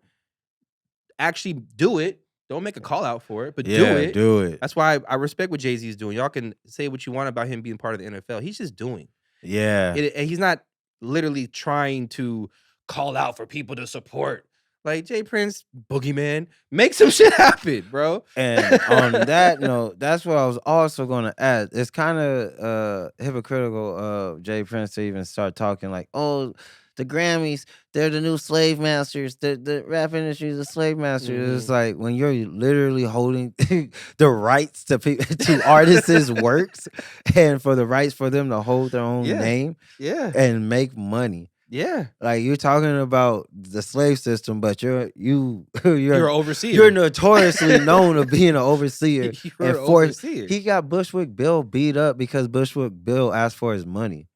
Actually do it. Don't make a call out for it, but do it. Do it. That's why I respect what Jay-Z is doing. Y'all can say what you want about him being part of the NFL. He's just doing. Yeah. And he's not literally trying to call out for people to support. Like Jay Prince, Boogeyman, make some shit happen, bro. And on that note, that's what I was also going to add. It's kind of hypocritical of Jay Prince to even start talking like, oh, the Grammys, they're the new slave masters. The rap industry is a slave master. It's like when you're literally holding the rights to to artists' works and for the rights for them to hold their own name and make money. Yeah, like you're talking about the slave system, but you're an overseer. You're notoriously known of being an overseer. You're an overseer. He got Bushwick Bill beat up because Bushwick Bill asked for his money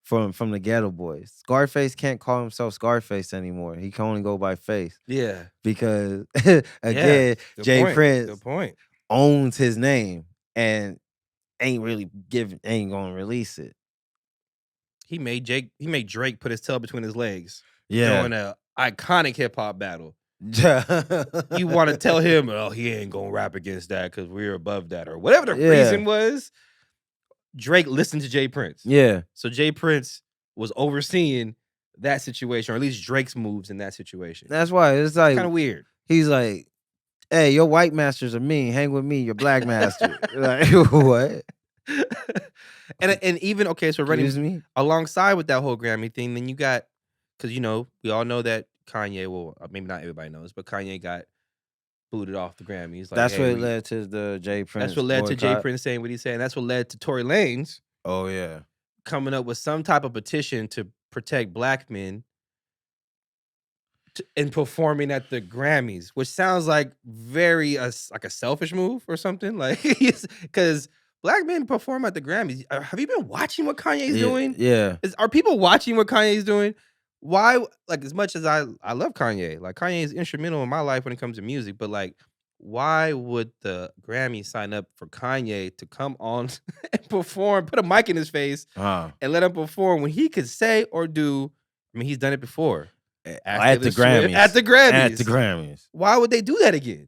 from the Ghetto Boys. Scarface can't call himself Scarface anymore. He can only go by Face. Yeah, because again, Jay Prince owns his name and ain't gonna release it. He made Drake put his tail between his legs. Yeah. During an iconic hip hop battle. You want to tell him, oh, he ain't gonna rap against that because we're above that or whatever the reason was. Drake listened to Jay Prince. Yeah. So Jay Prince was overseeing that situation, or at least Drake's moves in that situation. That's why it's like kind of weird. He's like, hey, your white masters are mean. Hang with me, your black master. Like, what? And even so running alongside with that whole Grammy thing, then you got, because we all know that Kanye, well, maybe not everybody knows, but Kanye got booted off the Grammys. Like, that's what led to the Jay Prince. That's what led boycott. to Jay Prince saying what he said. And that's what led to Tory Lanes. Oh yeah, coming up with some type of petition to protect black men and performing at the Grammys, which sounds like very like a selfish move or something. Like, because black men perform at the Grammys. Have you been watching what Kanye's doing? Yeah. Are people watching what Kanye's doing? Why? Like, as much as I love Kanye, like Kanye is instrumental in my life when it comes to music, but like, why would the Grammy sign up for Kanye to come on and perform, put a mic in his face and let him perform when he could say or do? I mean, he's done it before. At the Grammys. At the Grammys. At the Grammys. Why would they do that again?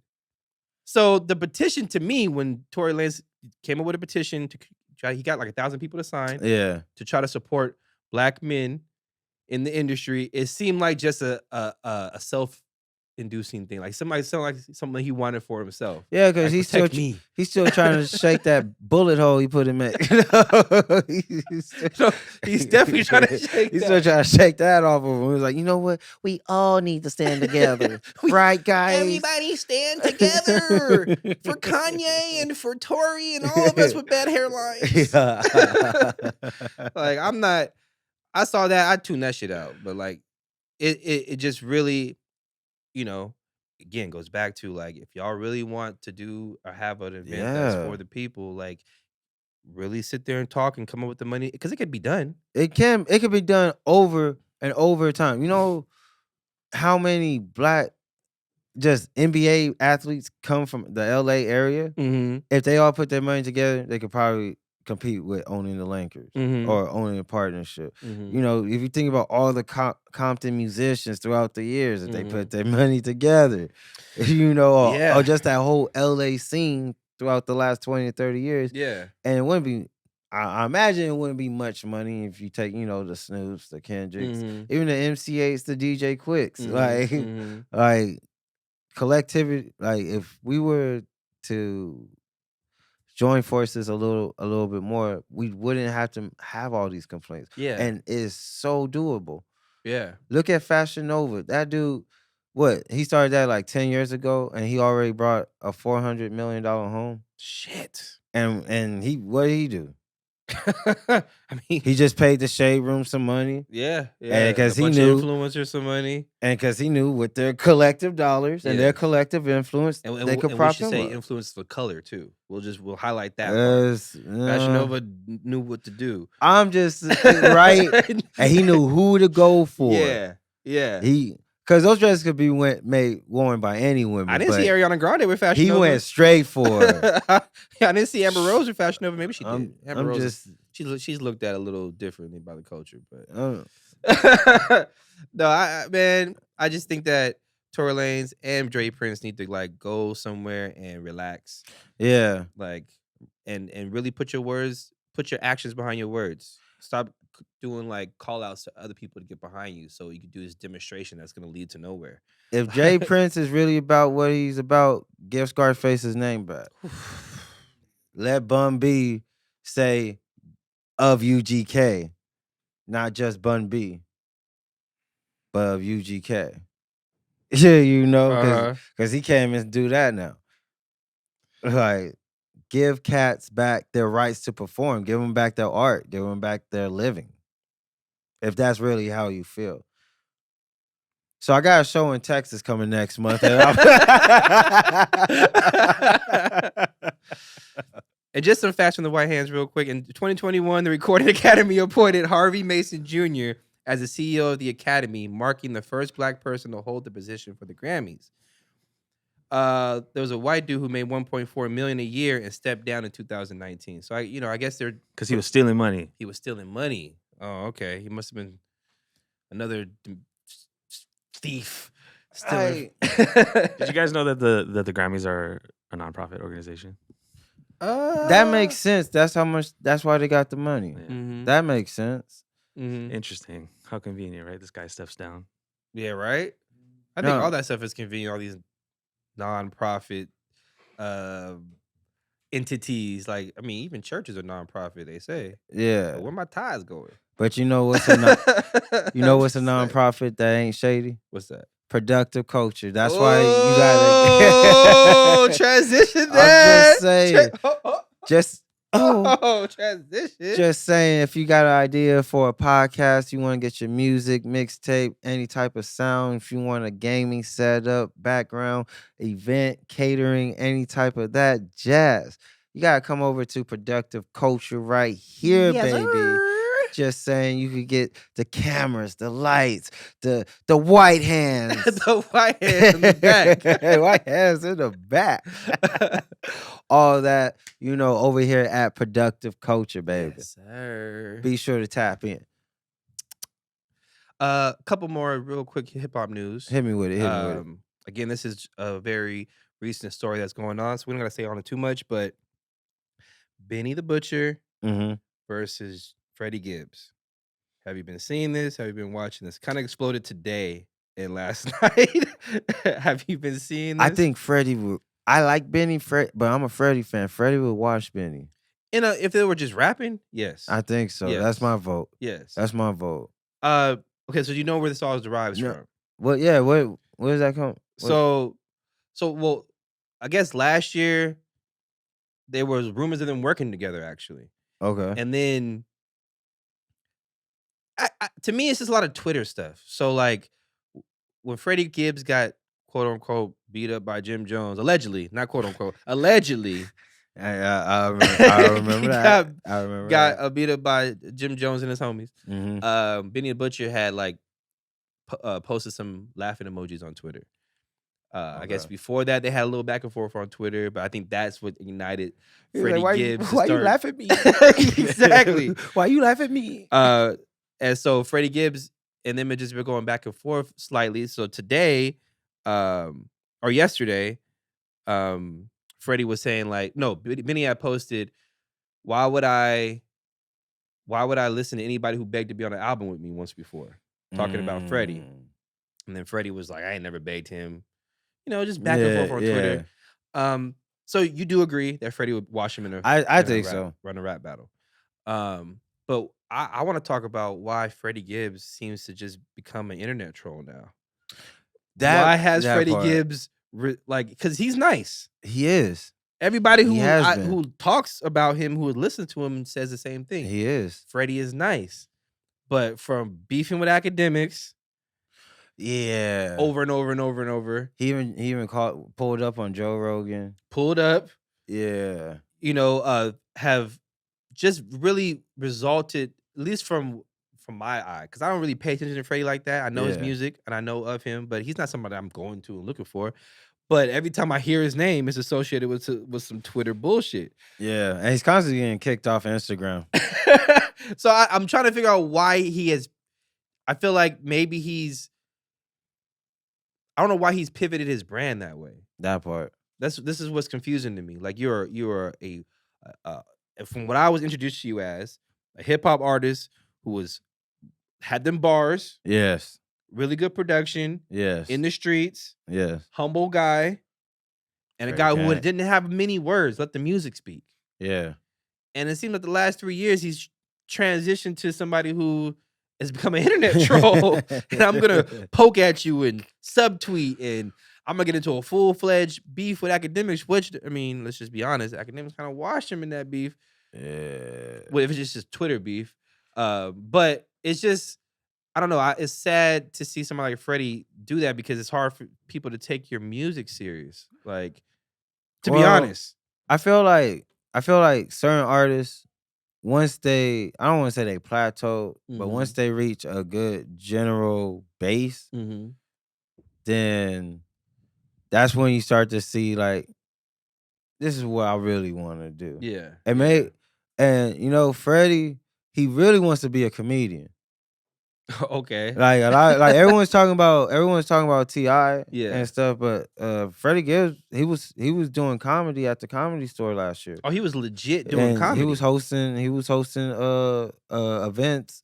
So the petition, to me, when Tory Lanes came up with a petition to try, he got like 1,000 people to sign. Yeah. To try to support black men in the industry. It seemed like just a self-inducing thing. Like something he wanted for himself. Yeah, because he's still trying to shake that bullet hole he put him in. He's definitely trying to shake He's still trying to shake that off of him. He was like, you know what? We all need to stand together. Right, guys? Everybody stand together for Kanye and for Tory and all of us with bad hairlines. Like, I saw that, I tuned that shit out. But like, it just really, again, goes back to like, if y'all really want to do or have an event that's for the people, like, really sit there and talk and come up with the money, because it could be done. It could be done over and over time. You know how many black just NBA athletes come from the LA area? Mm-hmm. If they all put their money together, they could probably compete with owning the Lakers or owning a partnership. If you think about all the Compton musicians throughout the years, if they put their money together, or just that whole LA scene throughout the last 20 to 30 years. Yeah. And it wouldn't be, I imagine it wouldn't be much money if you take, the Snoops, the Kendricks, even the MC8s, the DJ Quicks. Like collectivity, like if we were to join forces a little bit more, we wouldn't have to have all these complaints. Yeah. And it's so doable. Yeah. Look at Fashion Nova. That dude, he started that like 10 years ago and he already brought a $400 million home. Shit. And what did he do? I mean, he just paid the Shade Room some money. Yeah. And because he knew influencers some money. And because he knew with their collective dollars and their collective influence, they could prop him up. We should say influence for color too. We'll highlight that. Fashion Nova knew what to do. I'm just right, and he knew who to go for. Yeah. Because those dresses could be worn by any woman. I didn't see Ariana Grande with Fashion Nova. He went straight for her. I didn't see Amber Rose with Fashion Nova. Maybe she did. Amber Rose, just she's looked at a little differently by the culture, but no, I just think that Tory Lanez and Jay Prince need to like go somewhere and relax. Yeah, like and really put your actions behind your words. Stop doing like call outs to other people to get behind you, so you can do this demonstration that's gonna lead to nowhere. If Jay Prince is really about what he's about, give Scarface's name back. Let Bun B say of UGK, not just Bun B, but of UGK. Yeah, you know, because he can't even do that now. Like, give cats back their rights to perform. Give them back their art. Give them back their living. If that's really how you feel. So I got a show in Texas coming next month. And just some facts from the White Hands real quick. In 2021, the Recording Academy appointed Harvey Mason Jr. as the CEO of the Academy, marking the first Black person to hold the position for the Grammys. There was a white dude who made $1.4 million a year and stepped down in 2019. So I guess they're because he was stealing money. He was stealing money. Oh, okay. He must have been another thief. Did you guys know that the Grammys are a nonprofit organization? That makes sense. That's why they got the money. Yeah. Mm-hmm. That makes sense. Mm-hmm. Interesting. How convenient, right? This guy steps down. Yeah, right? I think all that stuff is convenient, all these nonprofit entities. Like, I mean, even churches are nonprofit, they say. Yeah. But where my ties going? But you know what's a nonprofit that ain't shady? What's that? Productive culture. That's why you gotta transition that. I'm just saying. Transition. Just saying, if you got an idea for a podcast, you want to get your music, mixtape, any type of sound, if you want a gaming setup, background, event, catering, any type of that jazz, you gotta come over to Productive Culture right here, baby. Just saying, you could get the cameras, the lights, the white hands. The white hands in the back. White hands in the back. All that, over here at Productive Culture, baby. Yes, sir. Be sure to tap in. A couple more real quick hip-hop news. Hit me with it. Again, this is a very recent story that's going on, so we don't gotta stay on it too much, but Benny the Butcher versus Freddie Gibbs. Have you been seeing this? Have you been watching this? Kind of exploded today and last night. Have you been seeing this? I think Freddie would. I like Benny, but I'm a Freddie fan. Freddie would watch Benny. If they were just rapping, yes. I think so. Yes. That's my vote. Yes. That's my vote. Okay, so you know where this all derives from. Well, yeah, where does that come? Well, I guess last year there was rumors of them working together, actually. Okay. And then to me, it's just a lot of Twitter stuff. So, like, when Freddie Gibbs got quote unquote beat up by Jim Jones, allegedly, not quote unquote, allegedly. I remember that. Got beat up by Jim Jones and his homies. Mm-hmm. Benny the Butcher had like posted some laughing emojis on Twitter. I guess before that they had a little back and forth on Twitter, but I think that's what ignited Freddie Gibbs. Why you laugh at me? Exactly. Why you laugh at me? And so Freddie Gibbs and them had just been going back and forth slightly. So today, or yesterday, Freddie was saying like, no, Benny had posted, why would I listen to anybody who begged to be on an album with me once before? Talking about Freddie. And then Freddie was like, I ain't never begged him. Just back and forth on Twitter. So you do agree that Freddie would wash him in a I think so. Run a rap battle. But I want to talk about why Freddie Gibbs seems to just become an internet troll now. Why has Freddie Gibbs because he's nice. He is. Everybody who talks about him, who listens to him, says the same thing. He is. Freddie is nice, but from beefing with academics, over and over and over and over. He even pulled up on Joe Rogan. Pulled up. Yeah. Have just really resulted, at least from my eye, because I don't really pay attention to Freddie like that. I know his music and I know of him, but he's not somebody I'm going to and looking for. But every time I hear his name, it's associated with some Twitter bullshit. Yeah, and he's constantly getting kicked off Instagram. So I'm trying to figure out why he has. I feel like maybe I don't know why he's pivoted his brand that way. That part. This is what's confusing to me. Like you're a from what I was introduced to you as a hip hop artist who had them bars, Yes. really good production, Yes. in the streets, Yes. humble guy, and a Freddie guy who Cat. didn't have many words, let the music speak. Yeah. And it seemed like the last 3 years he's transitioned to somebody who has become an internet troll. And I'm gonna poke at you and subtweet, and I'm gonna get into a full-fledged beef with academics, which, I mean, let's just be honest, academics kind of washed him in that beef. Yeah. Well, if it's just Twitter beef. But it's just, I don't know. It's sad to see somebody like Freddie do that because it's hard for people to take your music serious. Like, to be honest. I feel like certain artists, once I don't want to say they plateau, but once they reach a good general base, then that's when you start to see like, this is what I really want to do. Yeah. And you know, Freddie, he really wants to be a comedian. Okay. Like a lot, like everyone's talking about T.I. Yeah. and stuff, but Freddie Gibbs, he was doing comedy at the Comedy Store last year. Oh, he was legit doing And comedy. He was hosting events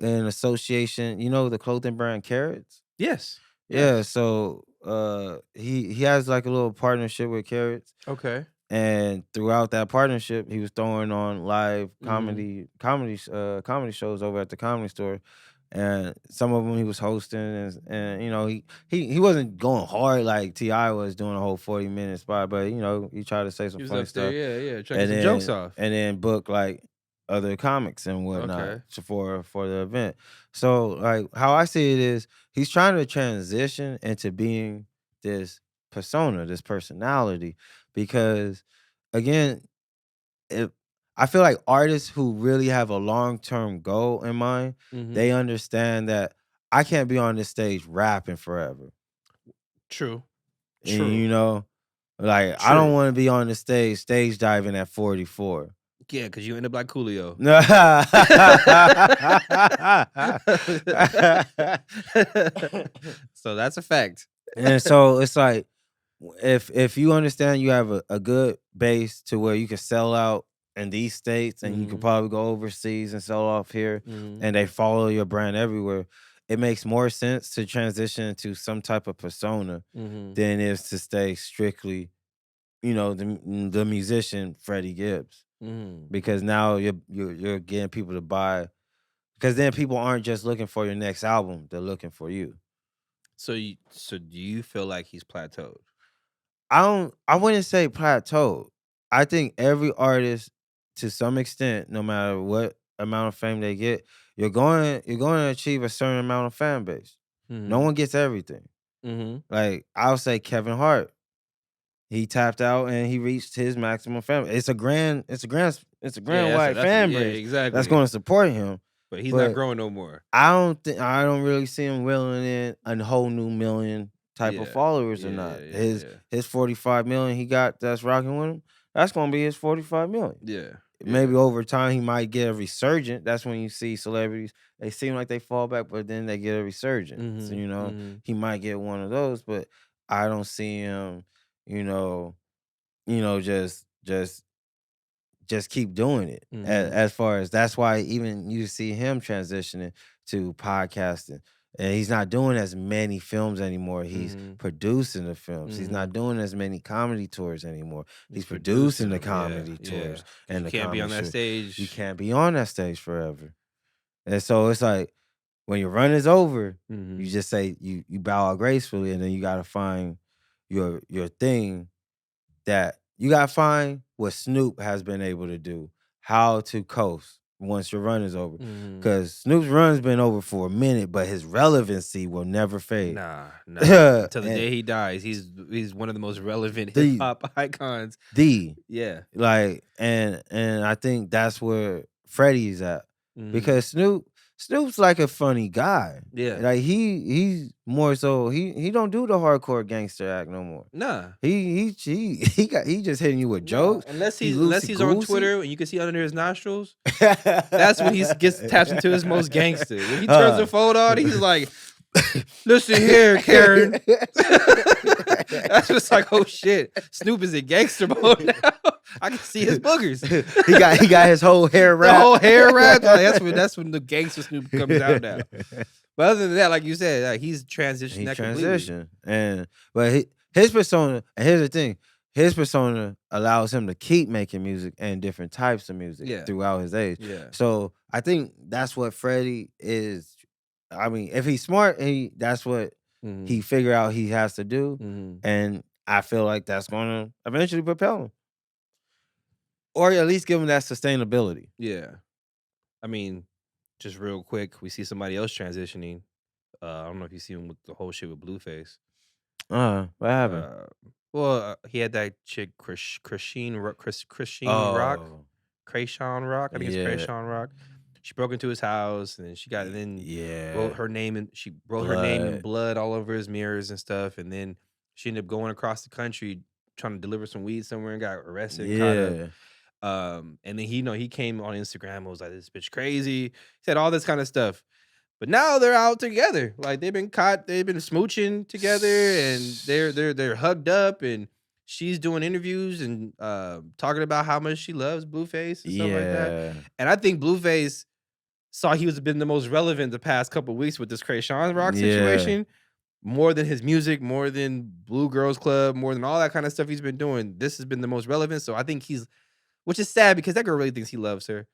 in association, you know, the clothing brand Carrots? Yes. Yeah, so he has like a little partnership with Carrots. Okay. And throughout that partnership, he was throwing on live comedy shows over at the Comedy Store. And some of them he was hosting, and you know, he wasn't going hard like T.I. was doing a whole 40-minute spot, but you know, he tried to say some funny stuff. Yeah, trying to get some jokes off. And then book like other comics and whatnot for the event. So like how I see it is he's trying to transition into being this persona, this personality, because again, I feel like artists who really have a long-term goal in mind, they understand that I can't be on this stage rapping forever. True. And, you know, like I don't want to be on the stage diving at 44. Yeah, because you end up like Coolio. So that's a fact. And so it's like, if you understand you have a good base to where you can sell out in these states and you could probably go overseas and sell off here and they follow your brand everywhere, it makes more sense to transition into some type of persona than it is to stay strictly, you know, the musician Freddie Gibbs. Because now you're getting people to buy, because then people aren't just looking for your next album, they're looking for you. So do you feel like he's plateaued? I wouldn't say plateaued. I think every artist, to some extent, no matter what amount of fame they get, you're going to achieve a certain amount of fan base. No one gets everything. Like I'll say Kevin Hart, he tapped out and he reached his maximum fan base. It's a grand wide fan base. Exactly. That's going to support him. But he's not growing no more. I don't really see him reeling in a whole new million type of followers or not. His 45 million he got that's rocking with him, that's gonna be his 45 million. Maybe over time he might get a resurgent. That's when you see celebrities, they seem like they fall back, but then they get a resurgent. So, you know, he might get one of those, but I don't see him, you know, just keep doing it. As far as, that's why even you see him transitioning to podcasting. And he's not doing as many films anymore. He's producing the films. He's not doing as many comedy tours anymore. He's producing the comedy tours. And you can't be on that stage. You can't be on that stage forever. And so it's like, when your run is over, you just say, you bow out gracefully, and then you gotta find your thing, that you gotta find what Snoop has been able to do, how to coast once your run is over. Because Snoop's run's been over for a minute, but his relevancy will never fade. Nah. Until the day he dies, he's one of the most relevant hip hop icons. Like, and I think that's where Freddie's at. Because Snoop's like a funny guy. Like he's more so, he don't do the hardcore gangster act no more. He just hitting you with jokes. Unless he's on Twitter and you can see under his nostrils. That's when he taps into his most gangster. When he turns the phone on, he's like, Listen here, Karen. That's just like, oh shit, Snoop is in gangster mode now. I can see his boogers. he got his whole hair The wrapped. whole hair wrapped. Like, that's when the gangster Snoop comes out now. But other than that, like you said, like, he's transitioned. He that completely. transitioned, but his persona. And here's the thing: his persona allows him to keep making music and different types of music throughout his age. Yeah. So I think that's what Freddie is. I mean, if he's smart, that's what he figure out he has to do, and I feel like that's going to eventually propel him, or at least give him that sustainability. Yeah. I mean, just real quick, we see somebody else transitioning. I don't know if you see him with the whole shit with Blueface. What happened? He had that chick, Christine Rock. Oh. Krayshawn Rock. I think it's Krayshawn Rock. She broke into his house and then she got wrote her name and she wrote her name in blood all over his mirrors and stuff. And then she ended up going across the country trying to deliver some weed somewhere and got arrested. And then he came on Instagram and was like, "This bitch crazy." He said all this kind of stuff. But now they're out together. Like they've been smooching together and they're hugged up and she's doing interviews and talking about how much she loves Blueface and stuff like that. And I think Blueface saw he was been the most relevant the past couple of weeks with this Krayshawn Rock situation. More than his music, more than Blue Girls Club, more than all that kind of stuff he's been doing. This has been the most relevant. So I think which is sad because that girl really thinks he loves her.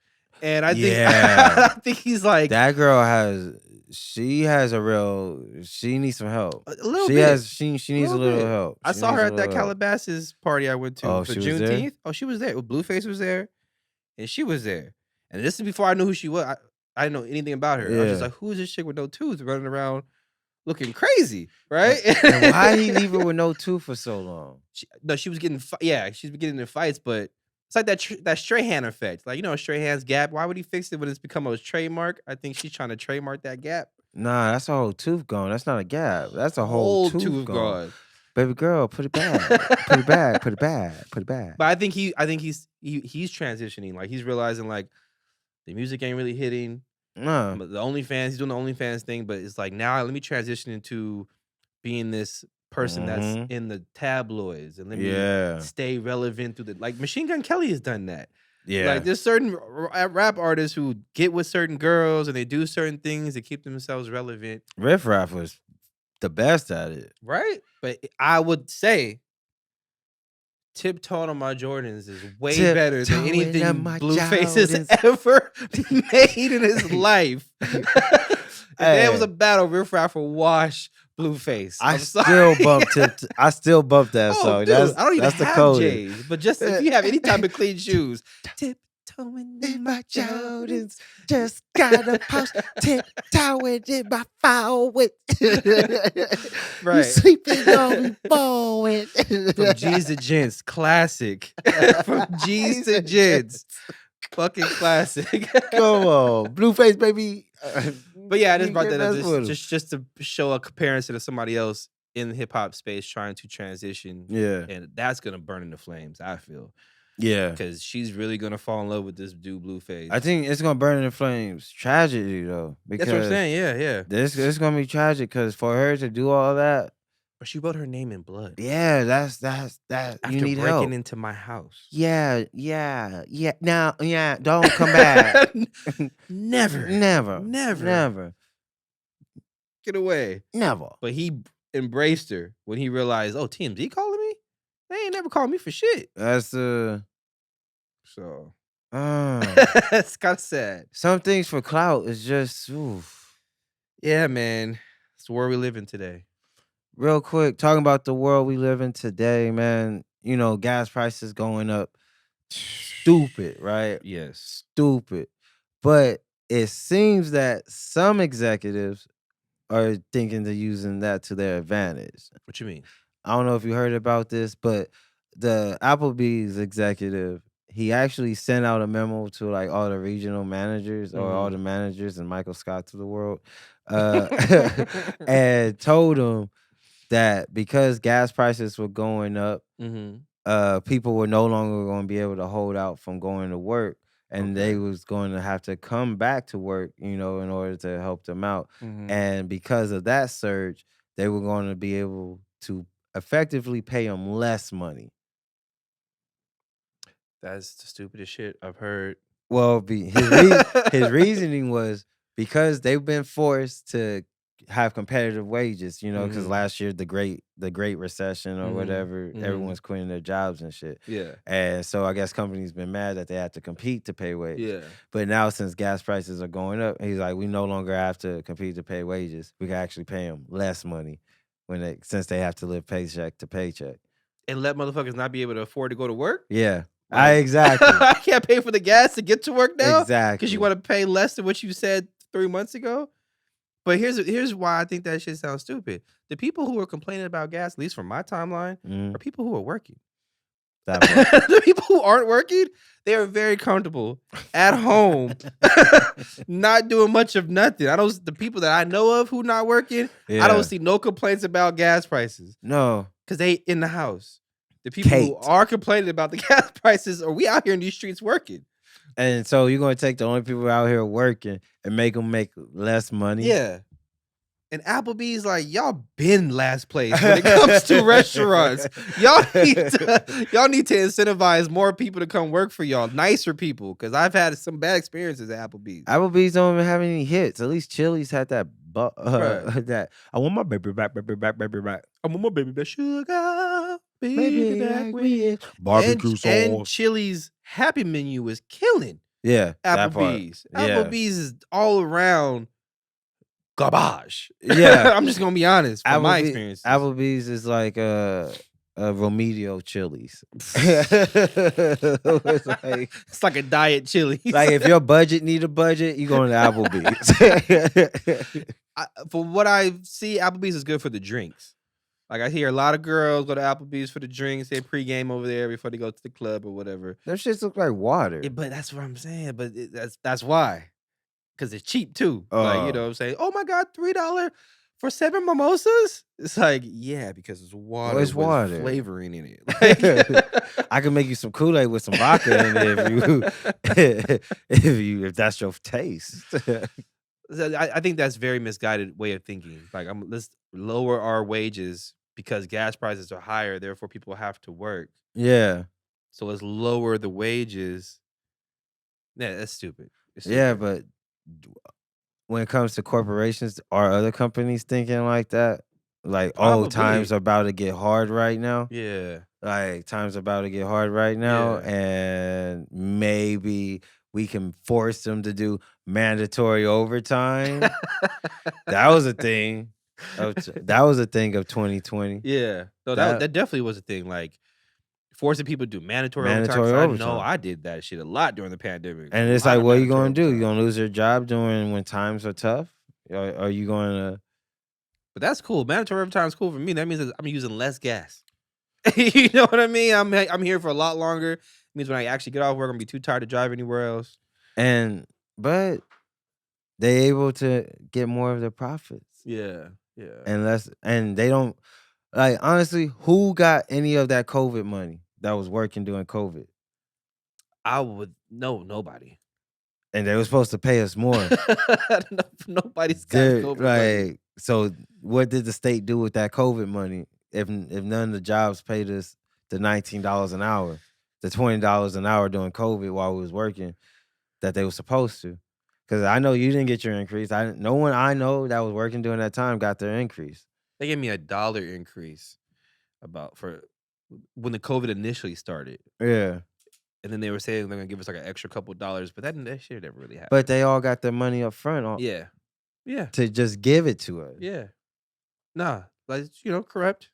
And I think I think he's like, that girl she needs some help. A little bit. She needs a little help. I saw her at that Calabasas party I went to for Juneteenth. Oh, she was there. Blueface was there, and she was there. And this is before I knew who she was. I didn't know anything about her. I was just like, who is this chick with no tooth running around looking crazy, right? And why did he leave her with no tooth for so long? She was getting she's been getting in fights, but it's like that Strahan effect. Like, Strahan's gap. Why would he fix it when it's become a trademark? I think she's trying to trademark that gap. Nah, that's a whole tooth gone. That's not a gap. That's a whole tooth gone. Baby girl, put it back. Put it back. Put it back. Put it back. But I think he's transitioning. Like he's realizing like the music ain't really hitting. No. The OnlyFans, he's doing the OnlyFans thing, but it's like now let me transition into being this person that's in the tabloids and let me stay relevant through like Machine Gun Kelly has done that. Yeah. Like there's certain rap artists who get with certain girls and they do certain things to keep themselves relevant. Riff Raff was the best at it. Right? But I would say Tiptoeing on My Jordans is way better than anything Blueface has ever made in his life. There was a battle, Riff Raff will wash Blueface. I still bump that song. Dude, I don't even have J's, but just if you have any type of clean shoes, tiptoeing in my Jordans, just got a post, tiptoeing in my forward. Right. You sleeping on me forward. From G's to Gents, classic. From G's to Gents, fucking classic. Come on, Blueface, baby. But yeah, I just brought that up just to show a comparison to somebody else in the hip hop space trying to transition. Yeah. And that's gonna burn in the flames, I feel. Yeah. Because she's really gonna fall in love with this dude Blueface. I think it's gonna burn in the flames. Tragedy though. Because that's what I'm saying, yeah. It's gonna be tragic because for her to do all that. But she wrote her name in blood. Yeah, that's After you need breaking help. into my house. Yeah. Now, don't come back. Never. Get away. Never. But he embraced her when he realized, oh, TMZ calling me? They ain't never called me for shit. That's so. It's kind of sad. Some things for clout is just, oof. Yeah, man. It's the world we live in today. Real quick, talking about the world we live in today, man. Gas prices going up. Stupid, right? Yes. Stupid. But it seems that some executives are thinking of using that to their advantage. What you mean? I don't know if you heard about this, but the Applebees executive, he actually sent out a memo to like all the regional managers or all the managers and Michael Scott to the world and told them that because gas prices were going up, people were no longer going to be able to hold out from going to work. and they was going to have to come back to work, in order to help them out. And because of that surge, they were going to be able to effectively pay them less money. That's the stupidest shit I've heard. Well, his reasoning was because they've been forced to have competitive wages, because last year the Great Recession or whatever, everyone's quitting their jobs and shit. Yeah. And so I guess companies been mad that they have to compete to pay wages. Yeah. But now since gas prices are going up, he's like, we no longer have to compete to pay wages. We can actually pay them less money since they have to live paycheck to paycheck. And let motherfuckers not be able to afford to go to work? Yeah. Exactly. I can't pay for the gas to get to work now? Exactly. Because you want to pay less than what you said 3 months ago? But here's why I think that shit sounds stupid. The people who are complaining about gas, at least from my timeline, are people who are working. The people who aren't working, they are very comfortable at home, not doing much of nothing. The people that I know of who not working, I don't see no complaints about gas prices. No. Because they in the house. The people who are complaining about the gas prices, or we out here in these streets working. And so you're going to take the only people out here working and make them make less money? Yeah. And Applebees, like, y'all been last place when it comes to restaurants. Y'all need to incentivize more people to come work for y'all, nicer people, because I've had some bad experiences at Applebees. Applebees don't even have any hits. At least Chili's had that. That I want my baby back. I want my baby back. Sugar, baby back with barbecue sauce. And Chili's Happy Menu is killing. Yeah, Applebees. Applebees is all around garbage. Yeah. I'm just gonna be honest from my experience. Applebee's is like a Romeo Chili's. It's like a diet Chili's. Like if your budget need a budget, you going to Applebee's. From what I see, Applebee's is good for the drinks. Like I hear a lot of girls go to Applebee's for the drinks. They pregame over there before they go to the club or whatever. Those shits look like water. Yeah, but that's what I'm saying. But that's why. Because it's cheap too. Like, you know what I'm saying? Oh my God, $3 for 7 mimosas? It's like, yeah, because it's water. Well, it's water. Flavoring in it. Like, I can make you some Kool-Aid with some vodka in it if that's your taste. I think that's very misguided way of thinking. Like, let's lower our wages because gas prices are higher, therefore people have to work. Yeah. So let's lower the wages. Yeah, that's stupid. Yeah, but when it comes to corporations, are other companies thinking like that? Like, Probably. times are about to get hard right now. Yeah. Like, times are about to get hard right now, and maybe we can force them to do mandatory overtime. That was a thing. That was a thing of 2020. Yeah. No, that definitely was a thing. Like, forcing people to do mandatory overtime. I know I did that shit a lot during the pandemic. And it's like, what are you going to do? You going to lose your job when times are tough? Are you going to? But that's cool. Mandatory overtime is cool for me. That means that I'm using less gas. You know what I mean? I'm here for a lot longer. It means when I actually get off work, I'm going to be too tired to drive anywhere else. But they able to get more of their profits. Yeah. And they don't, like, honestly, who got any of that COVID money that was working during COVID? Nobody. And they were supposed to pay us more. Nobody's got COVID money. So what did the state do with that COVID money if none of the jobs paid us the $19 an hour, the $20 an hour during COVID while we was working that they were supposed to? Because I know you didn't get your increase. No one I know that was working during that time got their increase. They gave me $1 increase for when the COVID initially started. Yeah. And then they were saying they're gonna give us like an extra couple dollars, but that shit never really happened. But they all got their money up front. Yeah. To just give it to us. Yeah. Nah, like corrupt.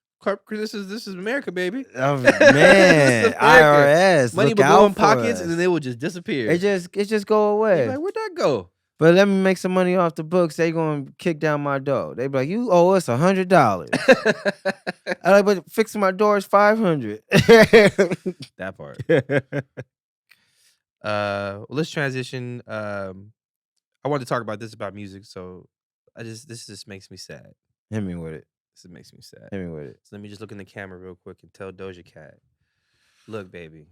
This is America, baby. Oh, man, IRS. Money would go in pockets and then they would just disappear. It just go away. Like, where'd that go? But let me make some money off the books. They gonna kick down my door. They be like, you owe us $100. I'm like, but fixing my door is $500. That part. Well, let's transition. I wanted to talk about music, so this just makes me sad. Hit me with it. This makes me sad. Hit me with it. So let me just look in the camera real quick and tell Doja Cat, look, baby,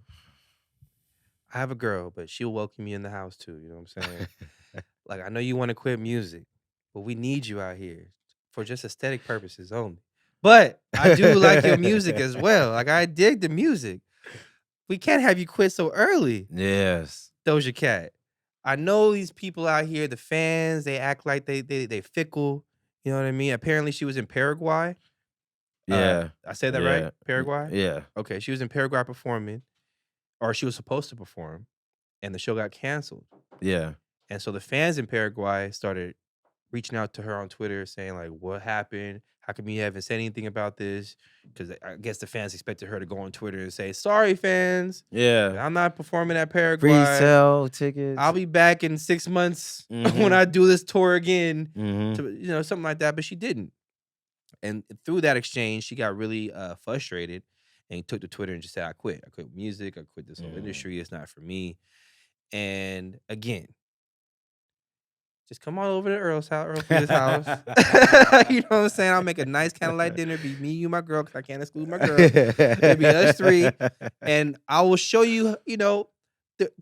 I have a girl, but she'll welcome you in the house too. You know what I'm saying? Like, I know you want to quit music, but we need you out here for just aesthetic purposes only. But I do like your music as well. Like, I dig the music. We can't have you quit so early. Yes. Doja Cat. I know these people out here, the fans, they act like they fickle. You know what I mean? Apparently, she was in Paraguay. Yeah. I said that Yeah. right? Paraguay? Yeah. Okay, she was in Paraguay performing, or she was supposed to perform, and the show got canceled. Yeah. And so the fans in Paraguay started reaching out to her on Twitter saying, like, what happened? How come you haven't said anything about this? Because I guess the fans expected her to go on Twitter and say, sorry, fans. Yeah. I'm not performing at Paraguay. Resale tickets. I'll be back in 6 months Mhm. when I do this tour again. Mhm. To, something like that. But she didn't. And through that exchange, she got really frustrated and took to Twitter and just said, I quit. I quit music. I quit this whole industry. It's not for me. And again, just come on over to Earl's house, Earlpheu's house. You know what I'm saying? I'll make a nice candlelight dinner. Be me, you, my girl, because I can't exclude my girl. It'll be us three. And I will show you, the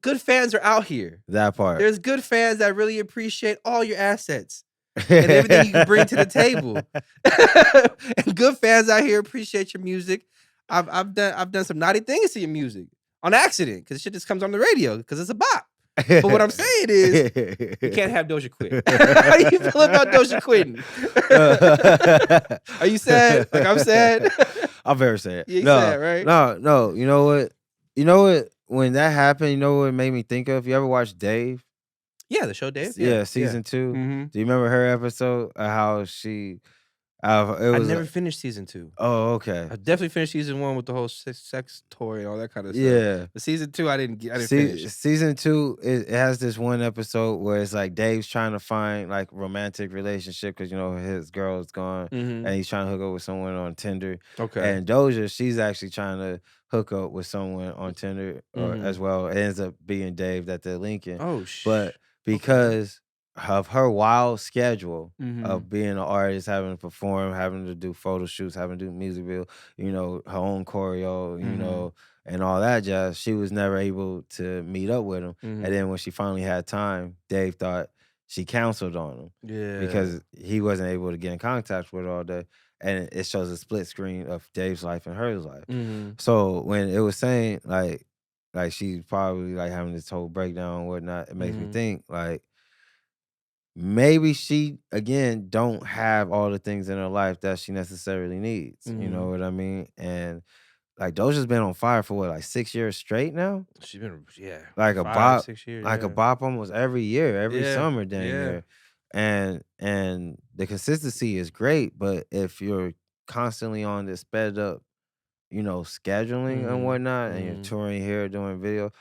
good fans are out here. That part. There's good fans that really appreciate all your assets and everything you can bring to the table. And good fans out here appreciate your music. I've done some naughty things to your music on accident because shit just comes on the radio because it's a bop. But what I'm saying is, you can't have Doja quit. How do you feel about Doja quitting? Are you sad? Like I'm sad? I'm very sad. Yeah, you no, sad, right? No. You know what? You know what? When that happened, you know what it made me think of? You ever watch Dave? Yeah, the show Dave. Yeah, season 2. Mm-hmm. Do you remember her episode? How she? It I was. never finished season 2. Oh, okay. I definitely finished season 1 with the whole sex toy and all that kind of stuff. Yeah. But season 2, I didn't finish. Season 2, it has this one episode where it's like Dave's trying to find like romantic relationship because his girl is gone and he's trying to hook up with someone on Tinder. Okay. And Doja, she's actually trying to hook up with someone on Tinder as well. It ends up being Dave that they're linking. Oh But because of her wild schedule of being an artist, having to perform, having to do photo shoots, having to do music video, her own choreo, and all that jazz, she was never able to meet up with him. And then when she finally had time, Dave thought she counseled on him. Yeah. Because he wasn't able to get in contact with her all day. And it shows a split screen of Dave's life and her life. So when it was saying like she's probably like having this whole breakdown and whatnot, it makes me think like maybe she again don't have all the things in her life that she necessarily needs. You know what I mean? And like Doja's been on fire for like 6 years straight now. She's been like a 5, bop, 6 years, like a bop almost every year, every Yeah, summer down yeah. there. And the consistency is great, but if you're constantly on this sped up, scheduling and whatnot, and you're touring here doing video,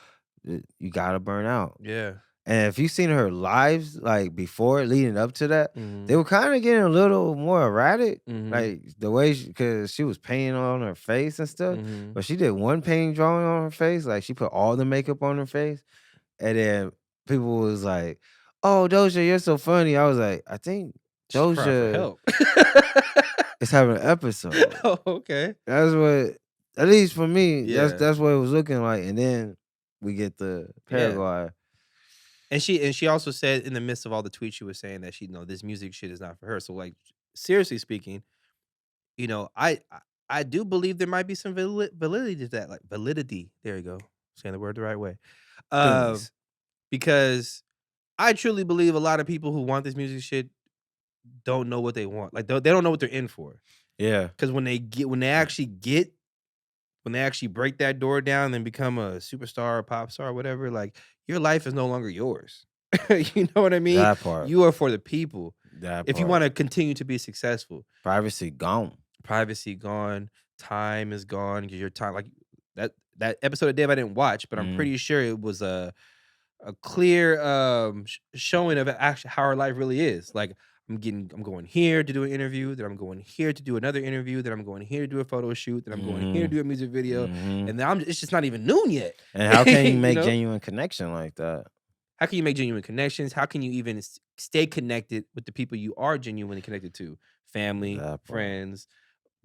you gotta burn out. Yeah. And if you've seen her lives like before, leading up to that, Mm-hmm. they were kind of getting a little more erratic. Like the way, because she was painting on her face and stuff. But she did one painting drawing on her face. Like she put all the makeup on her face. And then people was like, oh, Doja, you're so funny. I was like, I think She's crying for Doja help. is having an episode. Oh, okay. That's what, at least for me, Yeah. that's what it was looking like. And then we get the Paraguay. And she also said in the midst of all the tweets she was saying that this music shit is not for her. So like seriously speaking, I do believe there might be some validity to that, like validity. There you go, saying the word the right way. Goodness. Because I truly believe a lot of people who want this music shit don't know what they want. Like they don't know what they're in for. Yeah. Because when they actually break that door down and become a superstar or pop star or whatever, like your life is no longer yours. You know what I mean? That part. You are for the people. That If you part. want to continue to be successful. Privacy gone. Privacy gone. Time is gone. Your time, like that episode of Dave I didn't watch, but I'm pretty sure it was a clear showing of actually how her life really is. Like I'm going here to do an interview, then I'm going here to do another interview, then I'm going here to do a photo shoot, then I'm going here to do a music video, and then it's just not even noon yet. And how can you You make know? genuine connection like that? How can you make genuine connections? How can you even stay connected with the people you are genuinely connected to? Family, That part. friends,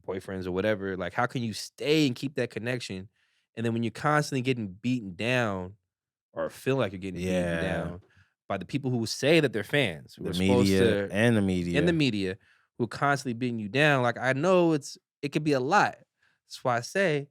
boyfriends, or whatever. Like, how can you stay and keep that connection? And then when you're constantly getting beaten down or feel like you're getting beaten Yeah. down by the people who say that they're fans, who The are supposed media to, and the media. and the media, who are constantly beating you down. Like, I know it could be a lot. That's why I say,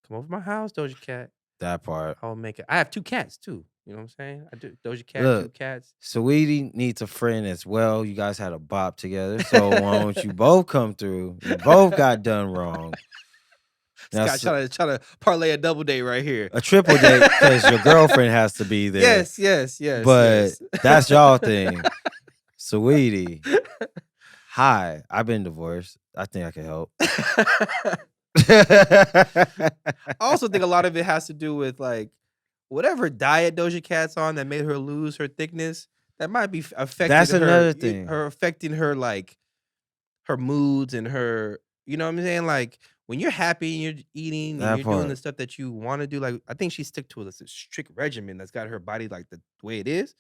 come over to my house, Doja Cat. That part. I'll make it. I have 2 cats too. You know what I'm saying? I do. Doja Cat, Look, 2 cats. Sweetie needs a friend as well. You guys had a bop together. So why don't you both come through? You both got done wrong. Now, Scott trying to parlay a double date right here. a triple date because your girlfriend has to be there. Yes. But yes. that's y'all thing. Sweetie. Hi, I've been divorced. I think I can help. I also think a lot of it has to do with like whatever diet Doja Cat's on that made her lose her thickness. That might be affecting That's her, another thing. Her affecting her like her moods and her, you know what I'm saying? Like when you're happy and you're eating That and you're doing part. the stuff that you want to do, like I think she stick to a strict regimen that's got her body like the way it is.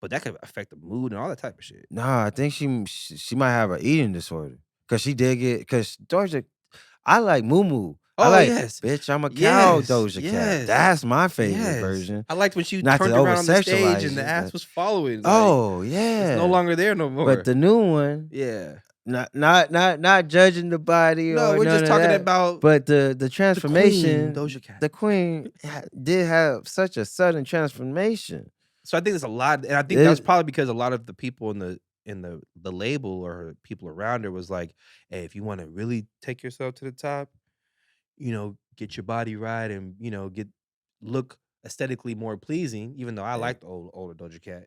But that could affect the mood and all that type of shit. Nah, I think she might have an eating disorder. Cause she did get, cause Doja, I like Moo Moo. I Oh, like, yes. bitch, I'm a cow Yes, Doja Cat. yes, That's my favorite Yes. version. I liked when she Not to turned around on the over-sexualize stage and the it, ass but- was following. Like, Oh, yeah. it's no longer there no more. But the new one, yeah. not judging the body No, or we're none just of talking that, about but the transformation, Doja Cat. the queen did have such a sudden transformation. So I think there's a lot, and I think that's probably because a lot of the people in the label or people around her was like, hey, if you want to really take yourself to the top, you know, get your body right and, you know, look aesthetically more pleasing, even though I like the older Doja Cat.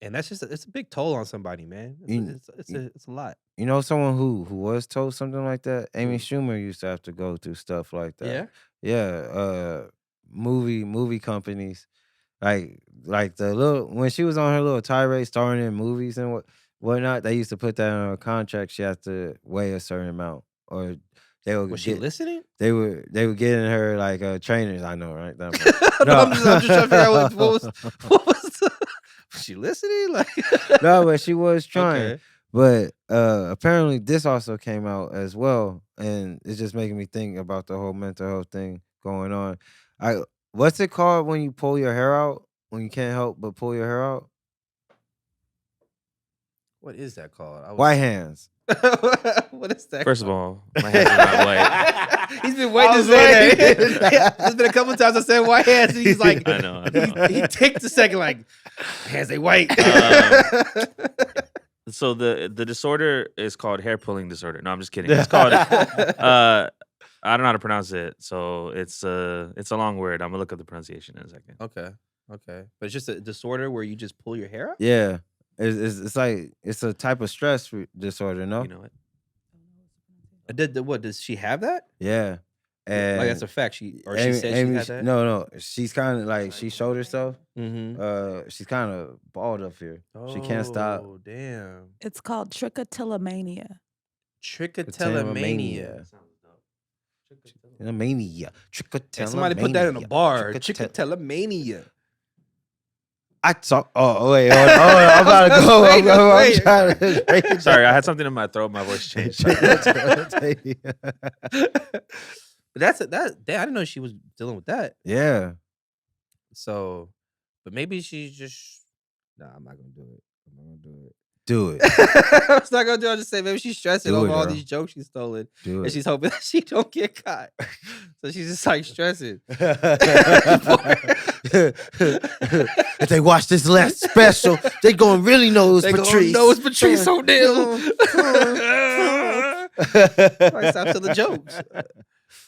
And that's just it's a big toll on somebody, man. It's a lot. You know someone who was told something like that? Amy Schumer used to have to go through stuff like that. Yeah. Movie companies. Like the little when she was on her little tirade starring in movies and whatnot, they used to put that in her contract. She had to weigh a certain amount, or they would Was she listening? They were getting her like trainers. I know, right? No, I'm just trying to figure out what was was she listening? Like No, but she was trying. Okay. But apparently this also came out as well, and it's just making me think about the whole mental health thing going on. What's it called when you pull your hair out? When you can't help but pull your hair out? What is that called? White hands. What is that? First of all, my hands are not white. He's been waiting to say that. There's been a couple times I said white hands, and he's like, I know. he takes a second, like, my hands ain't white. So the disorder is called hair pulling disorder. No, I'm just kidding. It's called I don't know how to pronounce it, so it's a long word. I'm gonna look up the pronunciation in a second. Okay. But it's just a disorder where you just pull your hair out? Yeah. It's like it's a type of stress disorder, no? You know what? What does she have that? Yeah. And Like that's a fact. She said she had that. No. She's kind of like she showed herself. Mm-hmm. She's kind of bald up here. She can't stop. Oh, damn. It's called trichotillomania. Trichotillomania. Mania. And somebody put that in a bar. Trichotillomania. I talk. Oh wait, hold on. I'm about to go. I'm trying to. Sorry, I had something in my throat. My voice changed. But that. I didn't know she was dealing with that. Yeah. So, but maybe she's just. Nah, I'm not gonna do it. Do it. I was not gonna do it. I'll just say maybe she's stressing Do it, over all girl. these jokes she's stolen, Do and it. she's hoping that she don't get caught. So she's just like stressing. If they watch this last special, they gonna really know it was They gonna Patrice. know it's Patrice O'Neal. Like, stop telling jokes.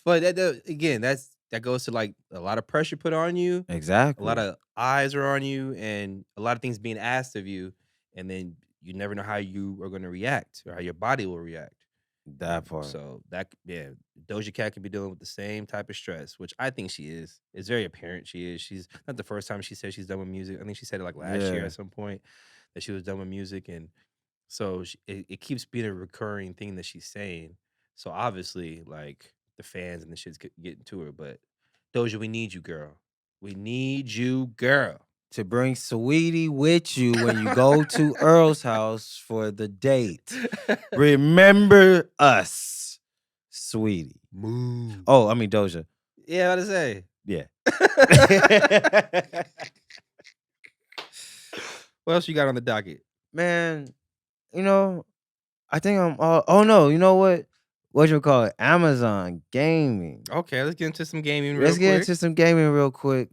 But again, that goes to like a lot of pressure put on you. Exactly. A lot of eyes are on you, and a lot of things being asked of you, and then you never know how you are going to react or how your body will react. that part. So Doja Cat could be dealing with the same type of stress, which I think she is. It's very apparent she is. She's not the first time she said she's done with music. I think she said it like last year Yeah. at some point that she was done with music, and so it keeps being a recurring thing that she's saying. So obviously, like the fans and the shit's getting to her. But Doja, we need you, girl. We need you, girl. To bring Sweetie with you when you go to Earl's house for the date. Remember us, Sweetie. Move. Oh, I mean Doja. Yeah, what to say? Yeah. What else you got on the docket? Man, you know, I think I'm. Oh no, you know what? What you call it? Amazon gaming. Okay, let's get into some gaming real Let's get quick. into some gaming real quick.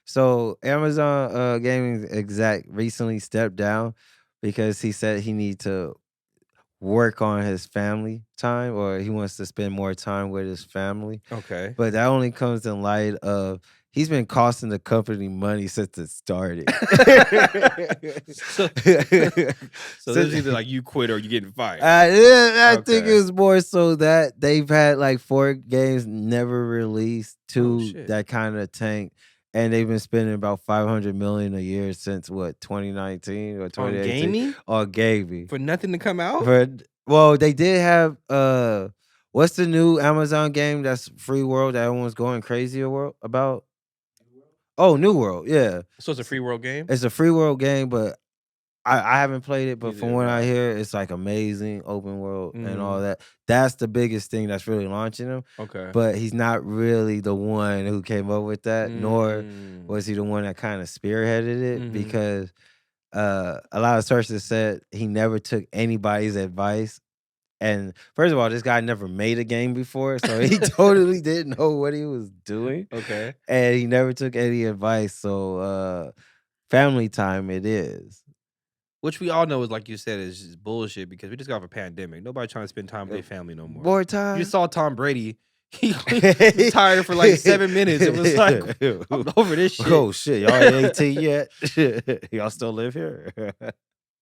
So Amazon gaming exec recently stepped down because he said he needs to work on his family time, or he wants to spend more time with his family. Okay. But that only comes in light of he's been costing the company money since it started. So this is either like you quit or you getting fired. I think Okay. it's more so that they've had like 4 games never released, 2 shit. that kind of tanked, and they've been spending about $500 million a year since what 2019 or On 2018 gaming on gaming. for nothing to come out. Well, they did have what's the new Amazon game that's free world that everyone's going crazy about? Oh, New World, yeah. So it's a free world game. It's a free world game, but I haven't played it, but Neither from have what I I. hear, it's like amazing open world and all Mhm. that. That's the biggest thing that's really launching him. Okay. But he's not really the one who came up with that, nor Mm. was he the one that kind of spearheaded it, Mhm. because a lot of sources said he never took anybody's advice. And first of all, this guy never made a game before, so he totally didn't know what he was doing. Okay. And he never took any advice. So family time it is. Which we all know is, like you said, is just bullshit because we just got off a pandemic. Nobody trying to spend time with their family no more. More time. You just saw Tom Brady. He retired for like 7 minutes. It was like, I'm over this shit. Oh shit, y'all ain't 18 yet? Y'all still live here?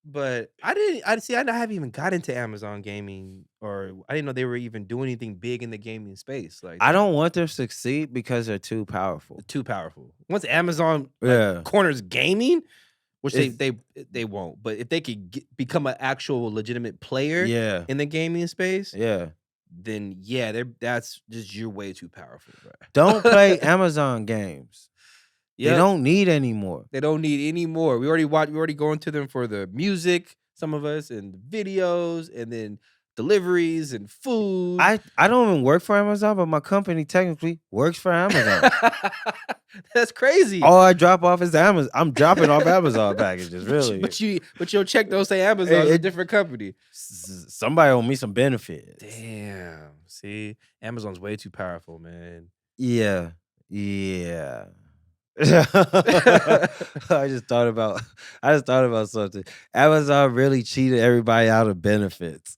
But I haven't even got into Amazon gaming, or I didn't know they were even doing anything big in the gaming space. Like, I don't want them to succeed because they're too powerful. too powerful. Once Amazon Yeah. corners gaming, which It's- they won't, but if they could become an actual legitimate player Yeah. in the gaming space, Yeah. then yeah, that's just you're way too powerful, bro. Don't play Amazon games. They Yep. don't need any more. They don't need any more. We already going to them for the music, some of us, and videos, and then deliveries and food. I don't even work for Amazon, but my company technically works for Amazon. That's crazy. All I drop off is Amazon. I'm dropping off Amazon packages, really. But your check don't say Amazon. It's a different company. Somebody owe me some benefits. Damn. See, Amazon's way too powerful, man. Yeah. I just thought about something. Amazon really cheated everybody out of benefits.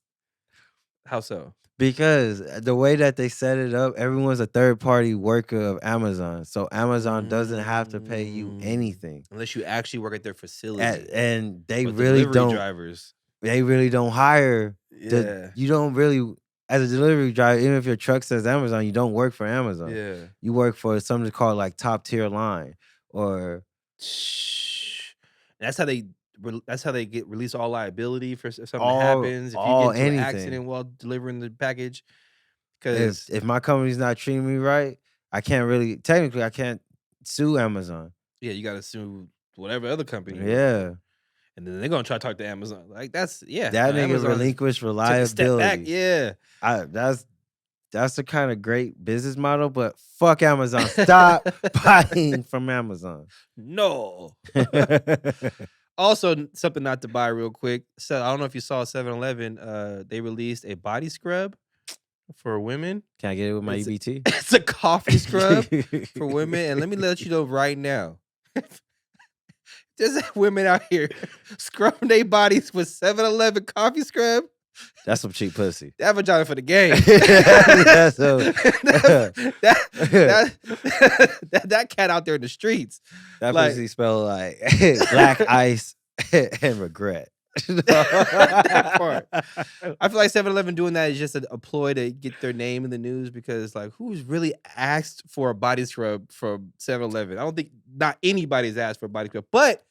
How so? Because the way that they set it up, everyone's a third-party worker of Amazon. So Amazon doesn't have to pay you anything. Unless you actually work at their facility. And they With really delivery don't drivers. They really don't hire Yeah. you don't really, as a delivery driver, even if your truck says Amazon, you don't work for Amazon. Yeah. You work for something called like top tier line, or That's how they get release all liability for if something All- happens. If you all get into an anything. accident while delivering the package. Because if my company's not treating me right, I can't sue Amazon. yeah, you gotta sue whatever other company. Yeah, And then they're gonna try to talk to Amazon. Like that nigga Amazon relinquished took a step back. reliability. Yeah. That's the kind of great business model, but fuck Amazon. Stop buying from Amazon. No. Also, something not to buy real quick. So I don't know if you saw 7-Eleven. They released a body scrub for women. Can I get it with my It's- EBT? It's a coffee scrub for women. And let me let you know right now. There's women out here scrubbing their bodies with 7-Eleven coffee scrub. That's some cheap pussy. That vagina for the game. That's so- that cat out there in the streets. That Like- pussy spell like black ice and regret. That part. I feel like 7-Eleven doing that is just a ploy to get their name in the news because, like, who's really asked for a body scrub from 7-Eleven? I don't think not anybody's asked for a body scrub, but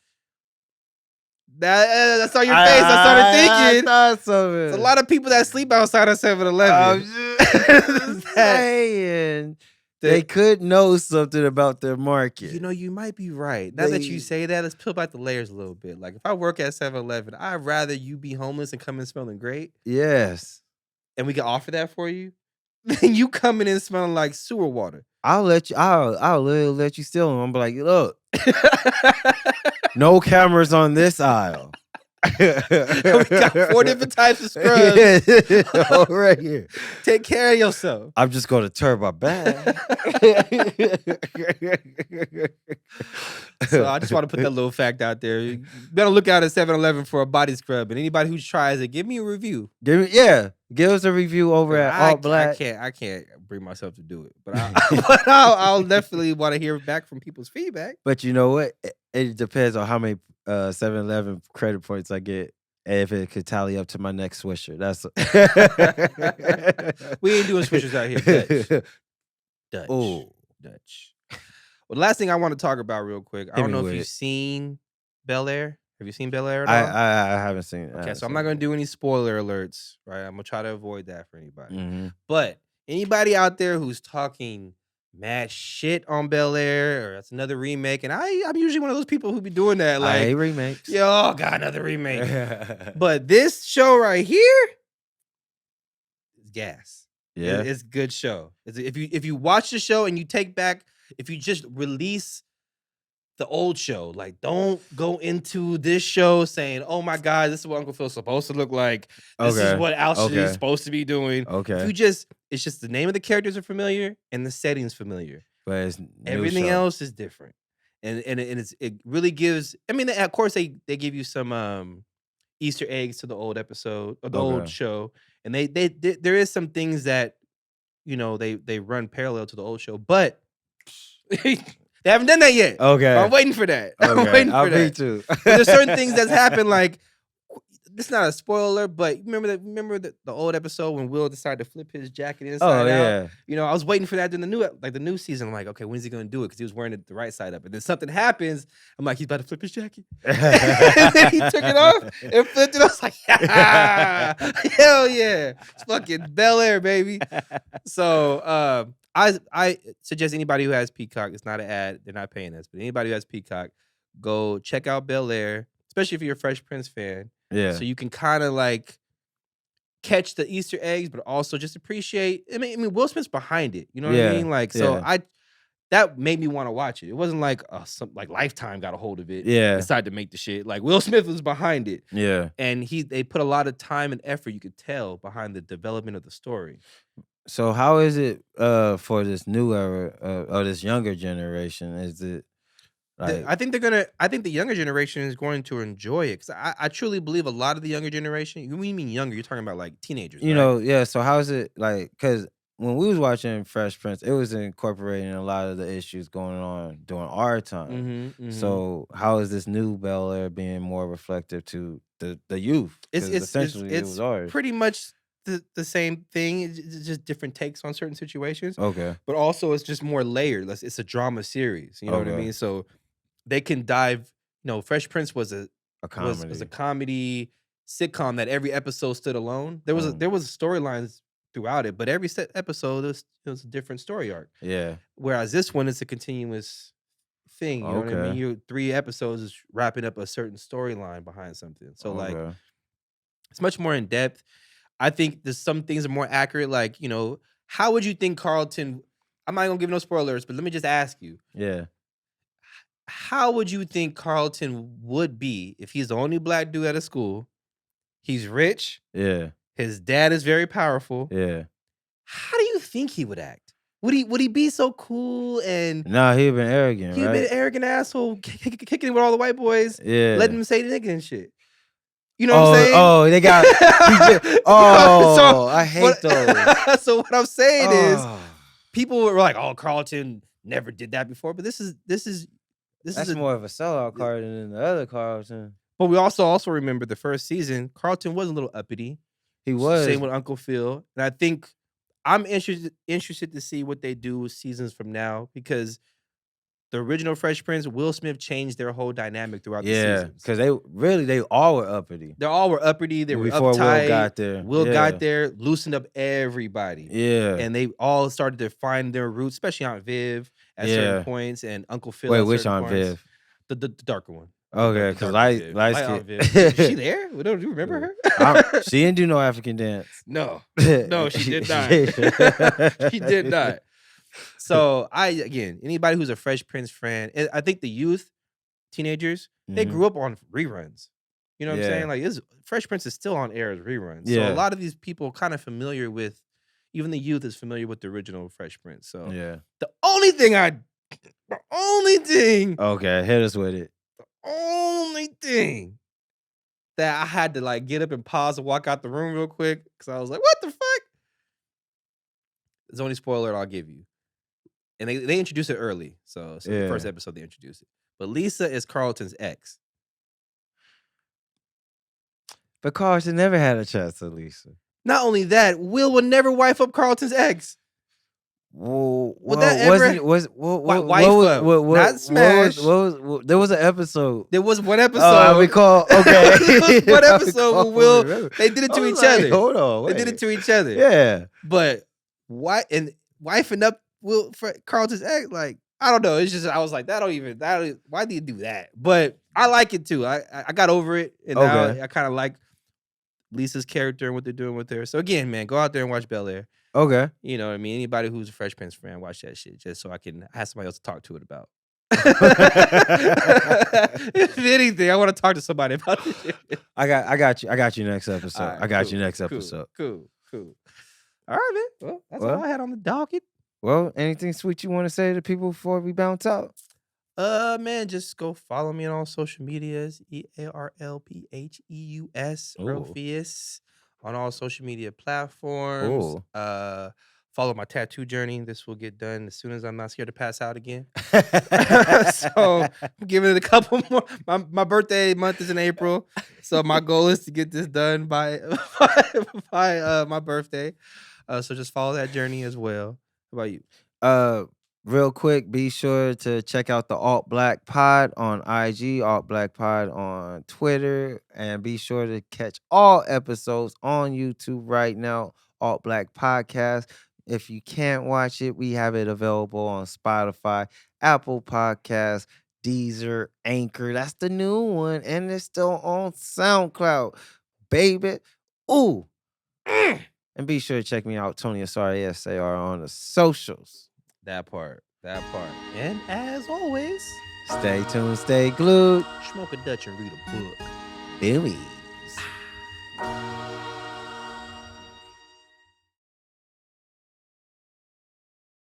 that's on your face. I started thinking. I thought so. There's a lot of people that sleep outside of 7-Eleven. I'm just saying. They could know something about their market. You know, you might be right. Now that you say that, let's peel back the layers a little bit. Like, if I work at 7-Eleven, I'd rather you be homeless and come in smelling great, Yes. and we can offer that for you, than you coming in smelling like sewer water. I'll literally let you steal them. I'm like, look, no cameras on this aisle. We got 4 different types of scrubs. All right here. Take care of yourself. I'm just gonna turn my back. So I just want to put that little fact out there. You better look out at 7-Eleven for a body scrub, and anybody who tries it, give me a review. Give us a review over at Alt Black. I can't bring myself to do it, but I'll definitely want to hear back from people's feedback. But you know what? It depends on how many 7-Eleven credit points I get, and if it could tally up to my next Swisher. That's we ain't doing Swishers out here. Dutch. Oh, Dutch. Well, the last thing I want to talk about real quick. I don't know if Anyway. you've seen Bel Air. Have you seen Bel Air at all? I haven't seen it. Okay, so I'm not gonna do any spoiler alerts, right? I'm gonna try to avoid that for anybody. Mm-hmm. But anybody out there who's talking mad shit on Bel Air, or that's another remake, and I'm usually one of those people who be doing that. I hate Like, remakes. yo, got another remake. But this show right here is gas. Yeah. It's a good show. If you watch the show and you take back, if you just release the old show, like don't go into this show saying, "Oh my God, this is what Uncle Phil's supposed to look like. This is what Al is supposed to be doing." Okay. If it's just the name of the characters are familiar and the setting's familiar. But it's Everything else is different, and it really gives. I mean, of course they give you some Easter eggs to the old episode or the old show, and they there is some things that they run parallel to the old show, but they haven't done that yet. Okay. I'm waiting for that. I'm Okay. waiting for Me that. too. But there's certain things that's happened, like this is not a spoiler, but remember the old episode when Will decided to flip his jacket inside out? I was waiting for that in the new season. I'm like, okay, when's he gonna do it? Because he was wearing it the right side up. And then something happens. I'm like, he's about to flip his jacket. And then he took it off and flipped it. I was like, hell yeah. It's fucking Bel Air, baby. So I suggest anybody who has Peacock, it's not an ad, they're not paying us, but anybody who has Peacock, go check out Bel Air, especially if you're a Fresh Prince fan. Yeah. So you can kind of like catch the Easter eggs, but also just appreciate. I mean, Will Smith's behind it. You know what I mean? Like, so that made me want to watch it. It wasn't like like Lifetime got a hold of it. Yeah. Decided to make the shit. Like Will Smith was behind it. Yeah. And they put a lot of time and effort, you could tell, behind the development of the story. So how is it for this new era or this younger generation? Is it like I think the younger generation is going to enjoy it, because I truly believe a lot of the younger generation. When you mean younger, you're talking about like teenagers, right? So how is it like? Because when we was watching Fresh Prince, it was incorporating a lot of the issues going on during our time. So how is this new Bel Air being more reflective to the youth? It's essentially it was ours. pretty much the same thing. It's just different takes on certain situations. Okay. But also it's just more layered. It's a drama series. You know what I mean? So they can dive. Fresh Prince was a comedy. Was a comedy sitcom that every episode stood alone. There was storylines throughout it, but every episode it was a different story arc. Yeah. Whereas this one is a continuous thing. You know what I mean? 3 episodes is wrapping up a certain storyline behind something. So like it's much more in depth. I think there's some things are more accurate. Like, how would you think Carlton? I'm not gonna give no spoilers, but let me just ask you. Yeah. How would you think Carlton would be if he's the only black dude at a school? He's rich. Yeah. His dad is very powerful. Yeah. How do you think he would act? Would he be so cool and? Nah, he'd been arrogant. He'd been an arrogant asshole, kicking it with all the white boys. Yeah. Letting them say nigga and shit. You know what I'm saying? Oh, they got. I hate those. So what I'm saying is, people were like, "Oh, Carlton never did that before," but this is That's more of a sellout Carlton than the other Carlton. But we also remember the first season, Carlton was a little uppity. He was. Same with Uncle Phil, and I think I'm interested to see what they do seasons from now, because the original Fresh Prince, Will Smith changed their whole dynamic throughout the seasons. Because they all were uppity. They all were uppity. They were before uptight. Will got there. Will got there, loosened up everybody. Yeah. And they all started to find their roots, especially Aunt Viv at certain points, and Uncle Phil. Wait, at which certain Aunt points. Viv? The darker one. Okay, because light Aunt Viv. Is she there? Do you remember her? She didn't do no African dance. No, she did not. She did not. So anybody who's a Fresh Prince fan, I think the youth, teenagers, they grew up on reruns. You know what I'm saying? Like Fresh Prince is still on air as reruns. So a lot of these people kind of familiar with, even the youth is familiar with the original Fresh Prince. So the only thing Okay, hit us with it. The only thing that I had to like get up and pause and walk out the room real quick because I was like, what the fuck? It's the only spoiler I'll give you. And they introduced it early. So the first episode they introduced it. But Lisa is Carlton's ex. But Carlton never had a chance to Lisa. Not only that, Will would never wife up Carlton's ex. Well, that ever was not smash? There was an episode. There was one episode. Oh, I recall. Okay, there was one episode with Will. They did it to each other. Hold on, they did it to each other. Yeah, but wifing up Will for Carlton's ex, like I don't know. It's just I was like why do you do that? But I like it too. I got over it, and now I kind of like Lisa's character and what they're doing with her. So again, man, go out there and watch Bel Air. Okay. You know what I mean? Anybody who's a Fresh Prince fan, watch that shit just so I can have somebody else to talk to it about. If anything, I want to talk to somebody about this shit. I got you next episode. Right, I got you next episode. Cool. All right, man. Well, that's all I had on the docket. Well, anything sweet you want to say to people before we bounce out? Man, just go follow me on all social medias. EARLPHEUS, ALPHEUS, on all social media platforms. Follow my tattoo journey. This will get done as soon as I'm not scared to pass out again. So I'm giving it a couple more. My birthday month is in April, so my goal is to get this done by my birthday. So just follow that journey as well. How about you? Real quick, be sure to check out the Alt Black Pod on IG, Alt Black Pod on Twitter, and be sure to catch all episodes on YouTube right now, Alt Black Podcast. If you can't watch it, we have it available on Spotify, Apple Podcasts, Deezer, Anchor. That's the new one, and it's still on SoundCloud, baby. Ooh. And be sure to check me out, Tony Asar, ASAR, on the socials. That part. And as always, stay tuned, stay glued. Smoke a Dutch and read a book. Billies.